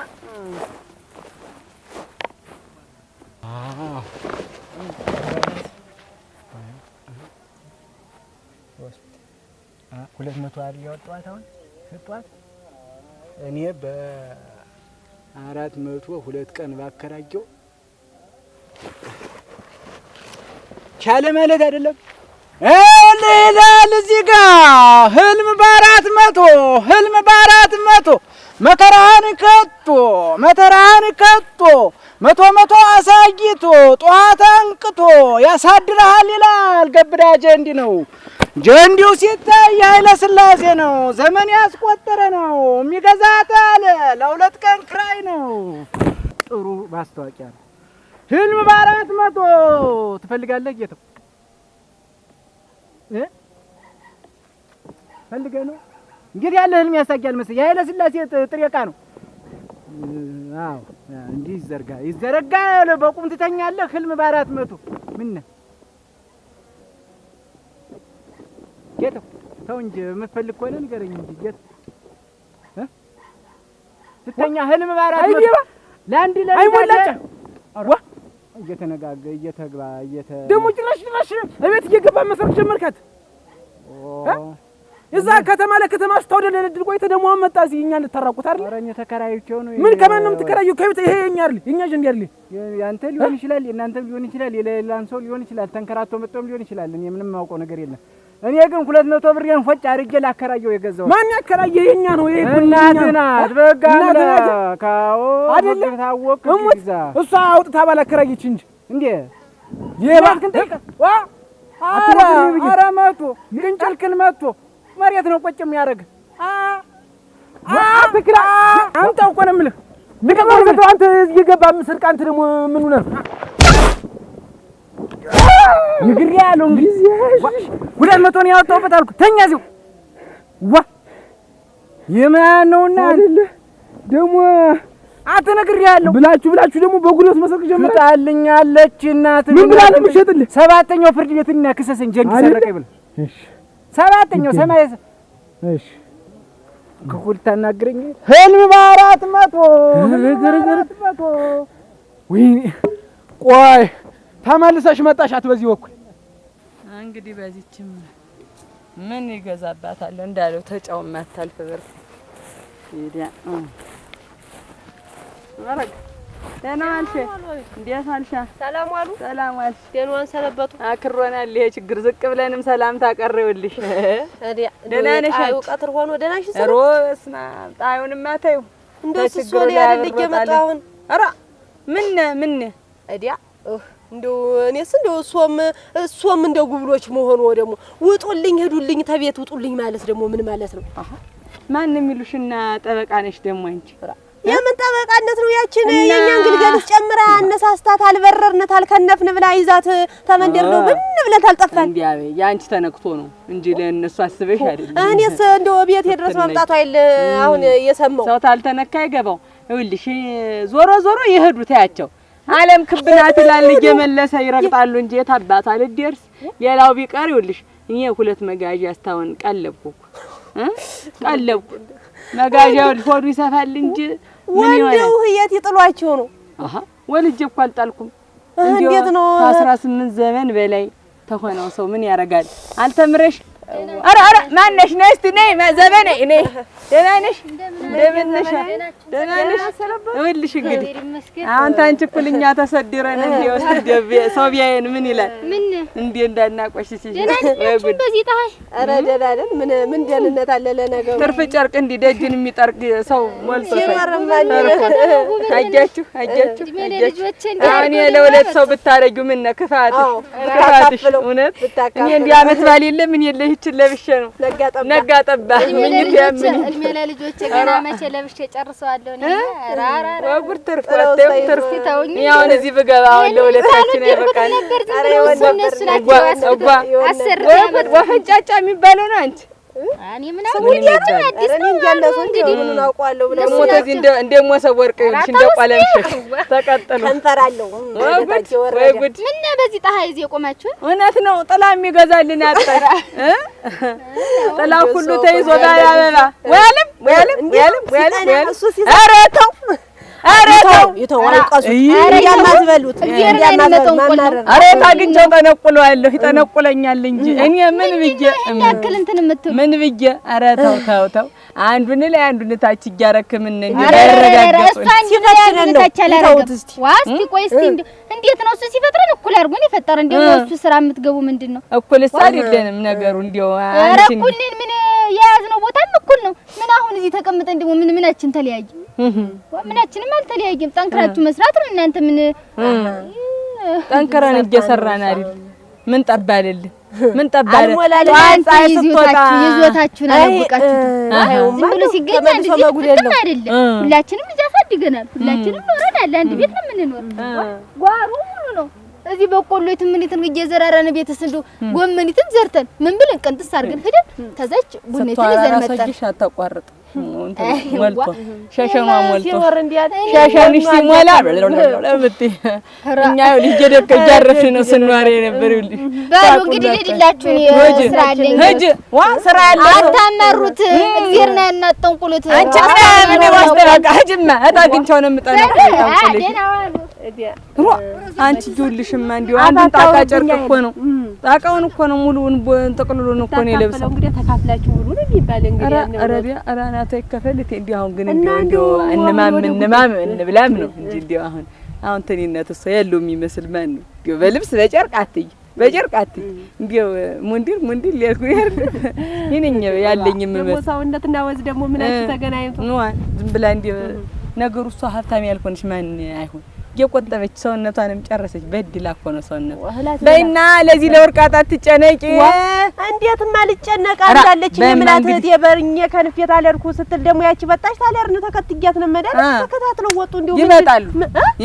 ሁለት መቶ አይደል ያወጣኋት አሁን ሰጧት። እኔ በ400 2 ቀን ባከራየው ቻለ ማለት አይደለም። ይላል እዚህ ጋር ህልም በ400 መከራህን ከቶ መቶ አሳይቶ ጧት አንቅቶ ያሳድርሃል ይላል ገብዳ ጀንዲ ነው። ጀንዲው ሲታይ ኃይለ ሥላሴ ነው። ዘመን ያስቆጠረ ነው። የሚገዛት አለ ለ2 ቀን ክራይ ነው። ጥሩ ማስታወቂያ ነው። ህልም በ400 ትፈልጋለህ ጌታው? ፈልገህ ነው እንግዲህ ያለ ህልም ያሳያል መሰለኝ። የኃይለ ሥላሴ ጥሬ ዕቃ ነው። አዎ እንዲህ ይዘረጋ በቁም ትተኛለህ። ህልም በ400 ምን ነው ጌታው? ተው እንጂ የምትፈልግ ከሆነ ንገረኝ እንጂ ጌታው። ስተኛ ህልም በ400 ለአንድ አይሞላጭ ደግሞ ጭራሽ እቤት እየገባ መሰረክ ጀመርካት። እዛ ከተማ ለከተማ አስተውደለ ድል ቆይተ ደግሞ አመጣ እዚህ እኛ ልታራቁት አይደል? አረኛ ተከራዮቸው ነው። ምን ከማንም ተከራዩ ከቤት ይሄ የኛ አይደል? የኛ ጀንድ አይደል? ያንተ ሊሆን ይችላል፣ የናንተም ሊሆን ይችላል፣ የሌላን ሰው ሊሆን ይችላል፣ ተንከራቶ መጥቶም ሊሆን ይችላል። እኔ ምንም ማውቀው ነገር የለም። እኔ ግን 200 ብር ፎጭ አድርጌ ላከራየው የገዛው ማን ያከራየ? የኛ ነው። ይሄ እናትህ ናት። በቃ ካው አይደለ? ታወቅ ይዛ እሷ አውጥታ ባላከራየች እንጂ እንዴ የባክን ጠይቀ ዋ አረ መቶ ግንጭልክል መቶ መሬት ነው ቁጭ የሚያደርግ ትክራ አንተ እኮ ነው የምልህ። ልቀቀው አንተ እየገባ ምስርቅ አንተ ደግሞ ምን ሆነህ ይግሪ ያለው እንግዲህ 200 ነው ያወጣሁበት አልኩ። ተኛ እዚሁ ዋ የማን ነውና አይደለ ደግሞ አትነግሪ ያለው ብላችሁ ደግሞ በጉልበት መስረቅ ጀመረ። ምጣልኛለች እናት ምን ብላ ነው የምትሸጥልህ? 7ኛው ፍርድ ቤትና ክሰሰኝ ጀንግ ሰረቀ ይብል። እሺ 7ኛው ሰማይ እሺ ከሁል ታናግረኝ ህልም በ400 ወይኔ ቆይ ተመልሰሽ መጣሻት በዚህ ወኩ እንግዲህ በዚህችም ምን ይገዛባታል እንዳለው ተጫው ማታልፍ ብር ይዲያ አረግ ደህና ዋልሽ? እንዴት ዋልሽ? ሰላም ዋሉ። ሰላም ዋልሽ? ደህናዋን ሰነበቱ። አክሮናል። ይሄ ችግር ዝቅ ብለንም ሰላም ታቀርብልሽ። ደህና ነሽ? አይ ቀጥር ሆኖ ደህና ነሽ? ሮስና ጣዩንማ ታዩ እንደሱ ሶሊ አይደል እየመጣሁን ኧረ ምን እዲያ እንደው እኔስ እንደው እሷም እንደው ጉብሎች መሆኑ ደግሞ ውጡልኝ ሄዱልኝ ተቤት ውጡልኝ ማለት ደግሞ ምን ማለት ነው? ማን የሚሉሽና ጠበቃ ነሽ ደግሞ አንቺ? የምን ጠበቃነት ነው? ያችን የኛን ግልገል ጨምራ አነሳስታት አልበረርነት አልከነፍን ብላ ይዛት ተመንደር ነው ምን ብለን አልጠፋን። እንዴ አቤ ያንቺ ተነክቶ ነው እንጂ ለእነሱ አስበሽ አይደለም። እኔስ እንደው ቤት ድረስ መምጣቱ አይደል አሁን የሰማው ሰው ታልተነካ ይገባው። ይኸውልሽ ዞሮ ይሄዱ ታያቸው። ዓለም ክብ ናት ይላል እየመለሰ ይረግጣሉ እንጂ የታባታ ልደርስ ሌላው ቢቀር ይኸውልሽ እኔ 2 መጋዣ አስታውን ቀለብኩ መጋዣው ሆዱ ይሰፋል እንጂ ምን ይሆናል? ወንዱ የት ይጥሏቸው ነው? ወልጄ እኮ አልጣልኩም። እንዴት ነው 18 ዘመን በላይ ተሆነው ሰው ምን ያረጋል? አልተምረሽ ኧረ ማነሽ ነይ እስቲ ነይ ዘበኔ ነይ ደህና ነሽ? እንደምን ነሽ? ደህና ነሽ? ይኸውልሽ እንግዲህ አሁን ታንቺ እኩልኛ ተሰድረን እንደው ሰው ቢያየን ምን ይላል? እንዴ እንዳናቆሽሽ ወይ ጉድ! ኧረ ደህና ነን። ምን ደህንነት አለ ለነገሩ? ትርፍ ጨርቅ እንዲህ ደጅን የሚጠርቅ ሰው ሞልቶታል። አያችሁ አሁን ለሁለት ሰው ብታረጊው ምን ነው ክፋትሽ እውነት እኔ እንዲህ ዓመት ባል የለም ምን የለ ይችል ለብሼ ነው ነጋ ጠባ ምን ይያምን እድሜ ለልጆቼ ገና መቼ ለብሼ ጨርሰዋለሁ ነው ወጉር ትርፍ ያው እዚህ ብገባ ለሁለታችን አይበቃል። ወፈንጫጫ የሚባለው ነው አንቺ እኔ ምን አውቃለሁ አዲስ ነው ያለው እንግዲህ ምን አውቃለሁ ብለሽ ሞተ እዚህ እንደሞ ሰወርቅ ይልሽ እንደቋለምሽ ተቀጥሉ ከንፈራለሁ ወይ ጉድ! ምን በዚህ ፀሐይ እዚህ ቆማችሁ? እውነት ነው ጥላ የሚገዛልን ያጣሽ ጥላ ሁሉ ተይዞ ጋር ያበባ ወያለም ኧረ ተው ይተዋልቀሱ ያማዝበሉት ኧረ ታግንቸው ጠነቁለዋለሁ ይጠነቁለኛል እንጂ እኔ ምን ብዬ ያክል እንትን የምትሉ ምን ብዬ ኧረ ተው አንዱን ላይ አንዱን ታች እያረክ ምን እንደረጋጋው እስቲ ቆይ እስቲ እንዴት ነው እሱ ሲፈጥረን እኩል አድርጎን የፈጠረ እንደው እሱ ስራ የምትገቡ ምንድነው እኩልስ አይደለንም ነገሩ እንደው ኧረ እኩል ምን የያዝነው ቦታም እኩል ነው። ምን አሁን እዚህ ተቀምጠን ደግሞ ምናችን ተለያየ? ምናችንም አልተለያየም። ጠንክራችሁ መስራት ነው። እናንተ ምን ጠንክረን እየሰራን አይደል? ምን ጠባለልን ይዞታችሁን አለብቃችሁ ዝም ብሎ ሲገኝ አንድ ጊዜ አይደለም። ሁላችንም ልጅ አሳድገናል። ሁላችንም ኖረናል። አንድ ቤት ነው የምንኖር። ጓሮ ሙሉ ነው። እዚህ በቆሎ የትምኒትን እየዘራራን ቤትስ እንደው ጎመኒትን ዘርተን ምን ብለን ቀንጥስ አድርገን ሄደን ተዛች ቡኔትን ይዘን መጣን። ሰጅሽ አታቋርጥ ሞልቶ ሸሸኗ ሞልቶ ሸሸንሽ ሲሞላ ለምት እኛ ልጅ ደከ ጃረፍሽ ነው ስንዋሬ ነበር ይልሽ ባሉ እንግዲህ ልድላችሁ ስራ አለኝ ስራ ያለ አታመሩት እግዚአብሔርና እናጠንቁሉት አንቺ ምን ዋስተራቃ ጅማ አታግንቻው ነው የምጠነቁ አንቺ ጆልሽማ እንዲያው አንዱን ጣቃ ጨርቅ እኮ ነው ጣቃውን እኮ ነው ሙሉውን ጥቅልሉን እኮ ነው የለብሰው። እንግዲህ ተካፍላችሁ ሙሉ ነው የሚባል እንግዲህ አረዲያ አራናታ ይከፈልት እንዲያው አሁን ግን እንዲያው እንማም እንብላም ነው እንጂ እንዲያው አሁን ተኒነት እሱ ያለው የሚመስል ማን ነው እንዲያው በልብስ በጨርቅ አትይ እንዲያው ሙንዲር ሊያልኩ ያርግ ይነኝ ያለኝ የምመስል ሰውነትና ወዝ ደግሞ ምናችሁ ተገናኝቶ ነው ዝም ብላ እንዲያው ነገሩ እሷ ሀብታም ያልሆነች ማን አይሆን የቆጠበች ሰውነቷንም ጨረሰች። በድላ እኮ ነው ሰውነቷ። በእና ለዚህ ለወርቃታ አትጨነቂ። እንዴትማ ልጨነቅ አንዳለች ምናት እህቴ በርኜ ከንፌት አለርኩ ስትል ደግሞ ያቺ በጣሽ ታለርን ተከትያት ነው መዳል ተከታትለው ወጡ እንዴው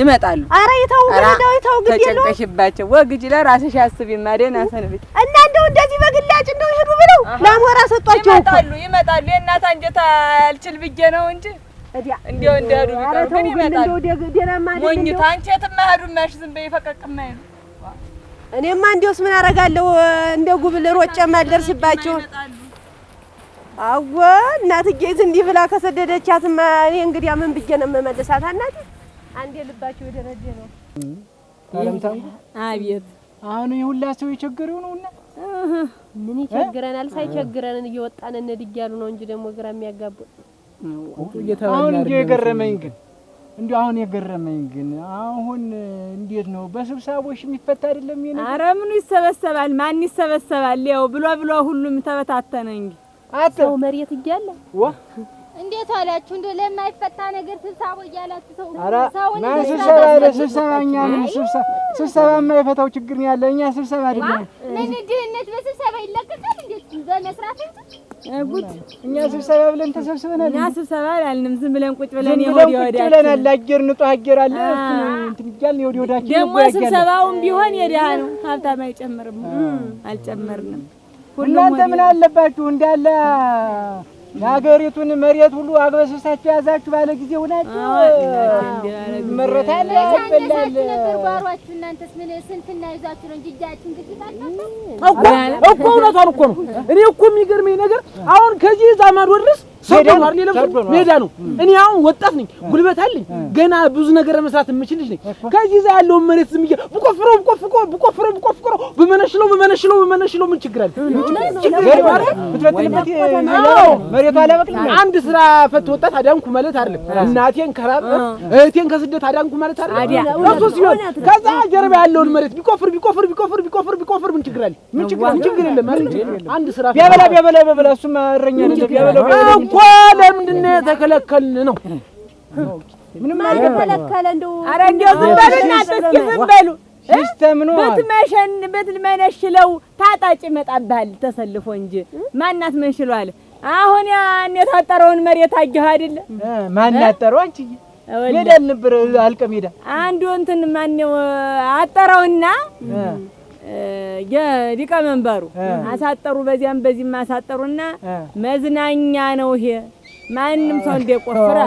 ይመጣሉ። አረ ይተው ግድ የለው ተጨንቀሽባቸው ወግጂ ለራስሽ አስቢ ማደና ሰንብት እና እንደው እንደዚህ በግላጭ እንደው ይሄዱ ብለው ለአሞራ ሰጧቸው ይመጣሉ። የእናት አንጀታ አልችል ብዬ ነው እንጂ እንዴው እንደሄዱ ቢቀር ግን ይመጣሉ። ሞኝታ አንቺ የትማሄዱ ማሽ ዝም በይ ፈቀቅማይ ነው። እኔማ እንዴውስ ምን አረጋለሁ እንደ ጉብል ሮጬ ማልደርስባቸው። አዎ እናትዬ እንዲህ ብላ ከሰደደቻትማ እኔ እንግዲህ ምን ብዬ ነው የምመልሳት? እናቴ አንዴ ልባቸው የደረጀ ነው። አለምታንጉ አቤት አሁን የሁላቸው የቸገረው ነውና ምን ይቸግረናል? ሳይቸግረን እየወጣን እንድያሉ ነው እንጂ ደግሞ ግራ የሚያጋቡ አሁን የገረመኝ ግን አሁን እንዴት ነው በስብሳቦሽ የሚፈታ አይደለም ይሄ? ኧረ ምኑ ይሰበሰባል? ማን ይሰበሰባል? ያው ብሎ ሁሉም ተበታተነ እንጂ አጥተው መሬት እያለ እንዴት አላችሁ? እንደ ለማይፈታ ነገር ስብሰባ እያላችሁ ሰው ማን ስብሰባኛ ስብሰባ የማይፈታው ችግር ነው ያለ። እኛ ስብሰባ አይደለም ምን ድህነት በስብሰባ ይለቀቃል? እንዴት በመስራት ጉድ እኛ ስብሰባ ብለን ተሰብስበናል። እኛ ስብሰባ አላልንም። ዝም ብለን ቁጭ ብለን ወዲያችን ብለናል። አገር ንጡ አገር አለ እንትን ይያልን ወዲያችን ደግሞ ስብሰባውም ቢሆን የደሃ ነው። ሀብታም አይጨምርም። አልጨመርንም። እናንተ ምን አለባችሁ እንዳለ የሀገሪቱን መሬት ሁሉ አግበስብሳችሁ ያዛችሁ ባለ ጊዜ ሆናችሁ መረታለ አይበላል ጓሯችሁ። እናንተስ ምን ስንትና ይዛችሁ ነው እንጂ እጃችሁን ግጥታችሁ እኮ እውነቷን እኮ ነው። እኔ እኮ የሚገርመኝ ነገር አሁን ከዚህ ዛማድ ወድረስ ሰጥቷል አይደለም ሜዳ ነው። እኔ አሁን ወጣት ነኝ፣ ጉልበት አለኝ፣ ገና ብዙ ነገር መስራት የምችል ልጅ ነኝ። ከዚህ ዛ ያለው መሬት ዝም ብቆፍሮ በመነሽለው ምን ችግር አለ? መሬቱ አላበቅልም። አንድ ስራ ፈት ወጣት አዳንኩ ማለት አይደለም። እናቴን ከራብ እህቴን ከስደት አዳንኩ ማለት አይደለም። እሱ ሲሆን ከዛ ጀርባ ያለውን መሬት ቢቆፍር ምን ችግር አለ? ምን ችግር የለም አይደል? አንድ ስራ ቢያበላ እሱማ እረኛ ነው ቢያበላ እኮ ለምንድን ነው የተከለከልን ነው? ምንም አልተከለከለ እንደው ኧረ እንደው ዝም በሉና እስኪ ዝም በሉ። ሲስተም ነው በትመነሽለው ታጣጭ ይመጣብሃል ተሰልፎ እንጂ ማናት መንሽለው አለ። አሁን ያን የታጠረውን መሬት አየህ አይደል? ማን ያጠረው? አንቺ ሜዳል ነበር አልቀ ሜዳ አንዱ እንትን ማነው አጠረውና የሊቀ መንበሩ አሳጠሩ። በዚህም አሳጠሩና መዝናኛ ነው ይሄ ማንም ሰው እንደቆፍራ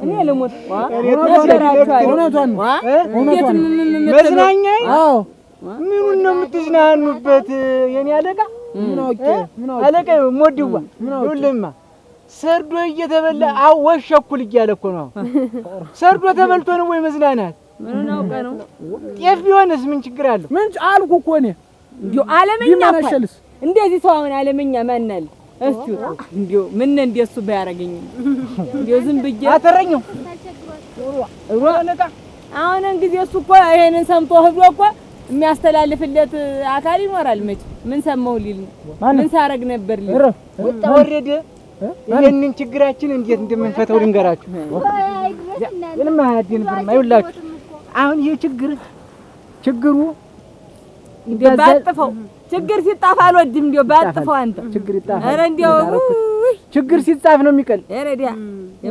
እኔ ልሞት መዝናኛ። አዎ ምኑን ነው የምትዝናኑበት? የኔ አለቃ አለቃ ሞድዋ ሁሉማ ሰርዶ እየተበላ ወሸኩል እያለ እኮ ነው። ሰርዶ ተበልቶ ነው ወይ መዝናናት? ምን አውቀ ነው? ጤፍ ቢሆንስ ምን ችግር አለው? ምን አልኩ እኮ እኔ እንዴ አለመኛ አፋልስ እንደዚህ ሰው አሁን አለመኛ ማናል? እስቲ እንዴ ምን እንደሱ ባያረገኝ እንዴ ዝም ብዬ አተረኘው ሮነቃ አሁን እንግዲህ እሱ እኮ ይሄንን ሰምቶ ህዶ እኮ የሚያስተላልፍለት አካል ይኖራል። መች ምን ሰማው ሊል ምን ሳረግ ነበር ሊል ወረደ። ይሄንን ችግራችን እንዴት እንደምንፈታው ልንገራችሁ። ምንም አያድንብርም። አይውላችሁ አሁን ይሄ ችግሩ ባጥፈው ችግር ሲጣፍ አልወድም። እንዴ ባጥፈው አንተ ችግር ይጣፍ። ኧረ እንዴው ችግር ሲጣፍ ነው የሚቀል። ኧረዲያ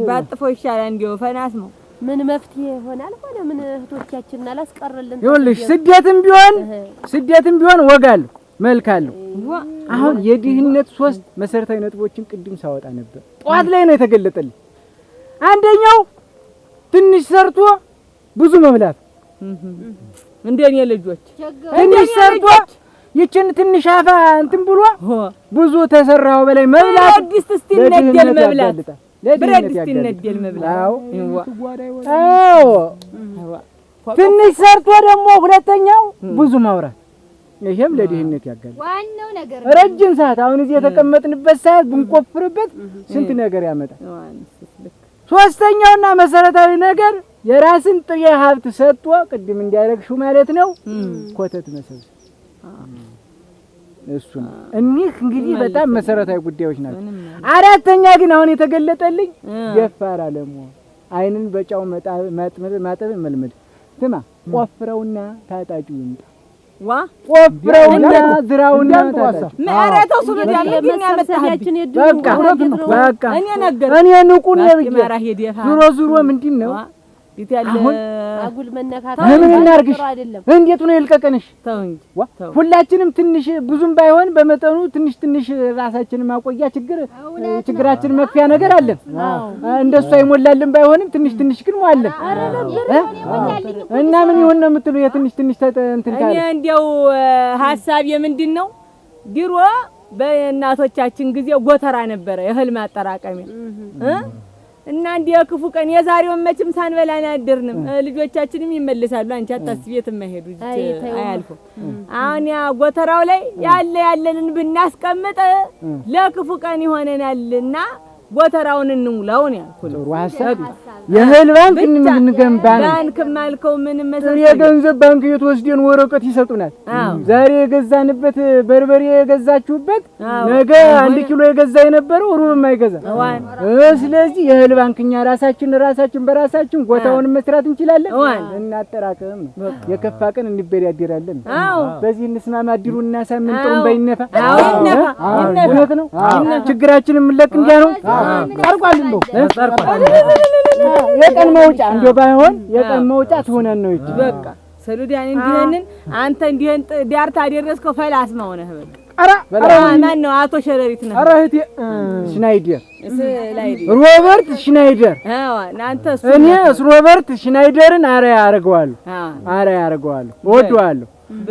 ባጥፈው ይሻላል። እንዴው ፈናስ ነው ምን መፍትሄ ይሆናል? ሆነ ምን እህቶቻችንን አላስቀርልን። ይኸውልሽ ስደትም ቢሆን ወጋለሁ መልካለሁ። አሁን የድህነት 3 መሰረታዊ ነጥቦችን ቅድም ሳወጣ ነበር። ጧት ላይ ነው የተገለጠልኝ። አንደኛው ትንሽ ሰርቶ ብዙ መብላት፣ እንደኔ ልጆች ትንሽ ሰርቶ ይችን ትንሽ አፋ እንትን ብሎ ብዙ ተሰራው በላይ መብላት ብረት ድስት ይነደል መብላት ብረት ድስት ይነደል መብላት። አዎ ትንሽ ሰርቶ ደግሞ ሁለተኛው ብዙ ማውራት ይሄም ለድህነት ያጋልጣል። ዋናው ነገር ረጅም ሰዓት አሁን እዚህ የተቀመጥንበት ሰዓት ብንቆፍርበት ስንት ነገር ያመጣል። ሶስተኛውና መሰረታዊ ነገር የራስን ጥሬ ሀብት ሰጥቶ ቅድም እንዲያረግሽው ማለት ነው ኮተት መሰብሰብ እሱ ነው። እኒህ እንግዲህ በጣም መሰረታዊ ጉዳዮች ናቸው። አራተኛ ግን አሁን የተገለጠልኝ ደፋር አለመሆን፣ አይንን በጫው ማጠብ መልመድ። ስማ ቆፍረውና ታጣጩ ይምጣ ቆፍረውና ዝራውና ታጣጩ ማራተው ሱሉት ያለ ግን ያመጣህብኝ በቃ እኔ ንቁን ዙሮ ምንድን ነው አሁን አጉል መነካካት ምን እናርግሽ? እንዴት ነው ይልቀቀንሽ? ተው እንጂ ሁላችንም ትንሽ ብዙም ባይሆን በመጠኑ ትንሽ ራሳችንን ማቆያ ችግራችንን መክፈያ ነገር አለን። እንደሱ አይሞላልን ባይሆንም ትንሽ ግን ሞላልን እና ምን ይሆን ነው የምትሉ የትንሽ እንትን ካለ እኔ እንዲያው ሐሳብ የምንድነው ድሮ በእናቶቻችን ጊዜ ጎተራ ነበረ የእህል ማጠራቀሚያ እና እንዲያ ክፉ ቀን የዛሬውን መቼም ሳንበላን አደርንም። ልጆቻችንም ይመለሳሉ። አንቺ አታስቢ የትም አይሄዱ አያልፉ። አሁን ያ ጎተራው ላይ ያለንን ብናስቀምጥ ለክፉ ቀን ይሆነናልና ጎተራውን እንሙላው ነው ያልኩት። ጥሩ ሐሳብ። የእህል ባንክ እንገንባ ነው። ባንክ ማልከው ምን መሰለኝ የገንዘብ ባንክ የተወስደን ወረቀት ይሰጡናል። ዛሬ የገዛንበት በርበሬ የገዛችሁበት ነገ 1 ኪሎ የገዛ የነበረው ሩብም አይገዛ። ስለዚህ የእህል ባንክ እኛ ራሳችን በራሳችን ጎታውን መስራት እንችላለን። እናጠራቀም ነው። የከፋ ቀን እንበዳደራለን። በዚህ እንስማማ። ድሩና ሳምን ጥሩም ባይነፋ እውነት ነው። ችግራችንን ምለቅ እንዲያ ነው። ቀርቋል ነው የቀን መውጫ እንደው ባይሆን የቀን መውጫ ትሆነን ነው እቺ በቃ ሰሉዲያን እንዲሆነን አንተ እንዲሆን ዳርታ አደረስከው ፈላስማ ሆነህ በቃ ማን ነው አቶ ሸረሪት ነው? ኧረ እህቴ ሽናይደር ሮበርት ሽናይደር አንተ እኔ ሮበርት ሽናይደርን አሪያ አረጋዋለሁ ወደዋለሁ።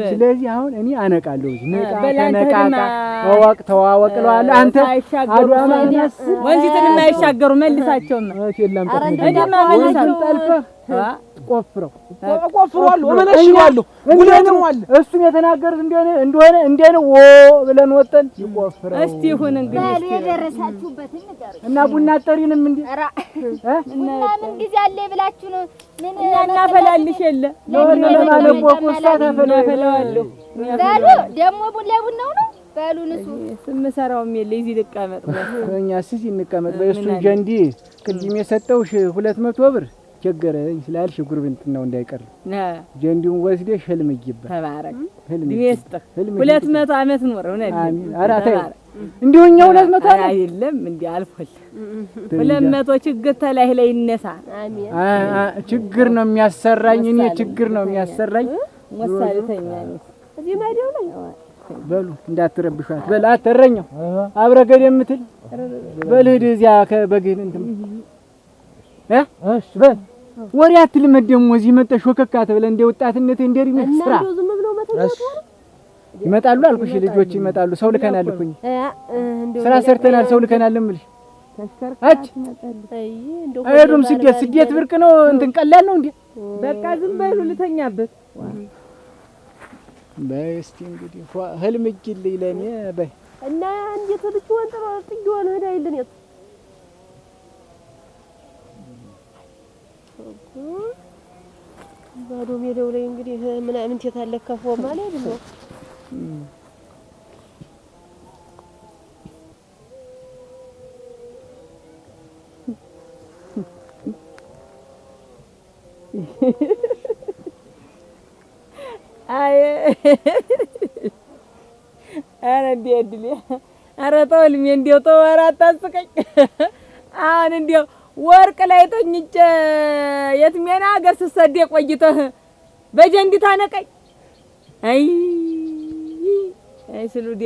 ስለዚህ አሁን እኔ አነቃለሁ። ነቃ ተዋወቅለዋለሁ። አንተ አድዋማናስ ወንዚትን የማይሻገሩ መልሳቸውና እደማ መልሳቸው ጠልፈህ ቆፍረዋለሁ እመነሽዋለሁ ጉልበትም አለ። እሱን የተናገሩት እንደሆነ ብለን ወጠን ይቆፍረው። እስቲ ይሁን እንግዲህ የደረሳችሁበትን ንገሩ እና ቡና አጠሪንም እንዴ እና ምን ጊዜ አለ ብላችሁ ነው? ምን እናፈላልሽ የለ ለማለት ወቆሳ ታፈላዋለሁ። በሉ ደግሞ ቡናው ነው በሉንሱ ስምሰራውም የለ እዚህ ልቀመጥ እኛስ እዚህ እንቀመጥ። በእሱ ጀንዲ ቅድም የሰጠውሽ 200 ብር ቸገረኝ ስላልሽ ጉርብንትናው እንዳይቀር ጀንዲውን ወስደሽ ህልም ይይባል። ተባረክ ድሜስጥህ 200 ዓመት ኖር ነው። አሜን። አራታ እንዲሁኛው 200 ዓመት አይደለም እንዴ አልፎል 200 ችግር ተላይ ላይ ይነሳ። አሜን። ችግር ነው የሚያሰራኝ እኔ ችግር ነው የሚያሰራኝ። ወሳልተኛ ነው እዚህ ማዲያው ላይ በሉ እንዳትረብሿት። በል አተረኛው አብረገድ የምትል በልሂድ እዚያ ከበግህን እንትን እሺ በል ወሬ አትልመድ። ደግሞ እዚህ መጣሽ ወከካት ብለህ እንደ ወጣትነት እንደሪም ስራ ዝም ብሎ መተኛት ይመጣሉ አልኩሽ። ልጆች ይመጣሉ። ሰው ልከናል እኮ ስራ ሰርተናል። ሰው ልከናል እምልሽ አጭ አይሄዱም። ስደት ብርቅ ነው። እንትን ቀላል ነው እንዴ? በቃ ዝም በሉ ልተኛበት። በይ እስቲ እንግዲህ ህልም እጅልኝ ለኔ በይ እና እንዴት ልጅ ወንጥሮ ጥጆን ሄዳ ይልን የት ባዶ ሜዳው ላይ እንግዲህ ምናምን ተታለከፈ ማለት ነው። አይ አረ እንዴ አረ ተውልኝ እንዴው ተው ኧረ አታስቀኝ። አሁን እንዴው ወርቅ ላይ ተኝቼ የትሜና ሀገር ስሰድ ቆይተህ በጀንዲ ታነቀኝ። አይ ስሉዲ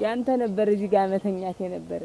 ያንተ ነበር እዚህ ጋር መተኛት የነበረ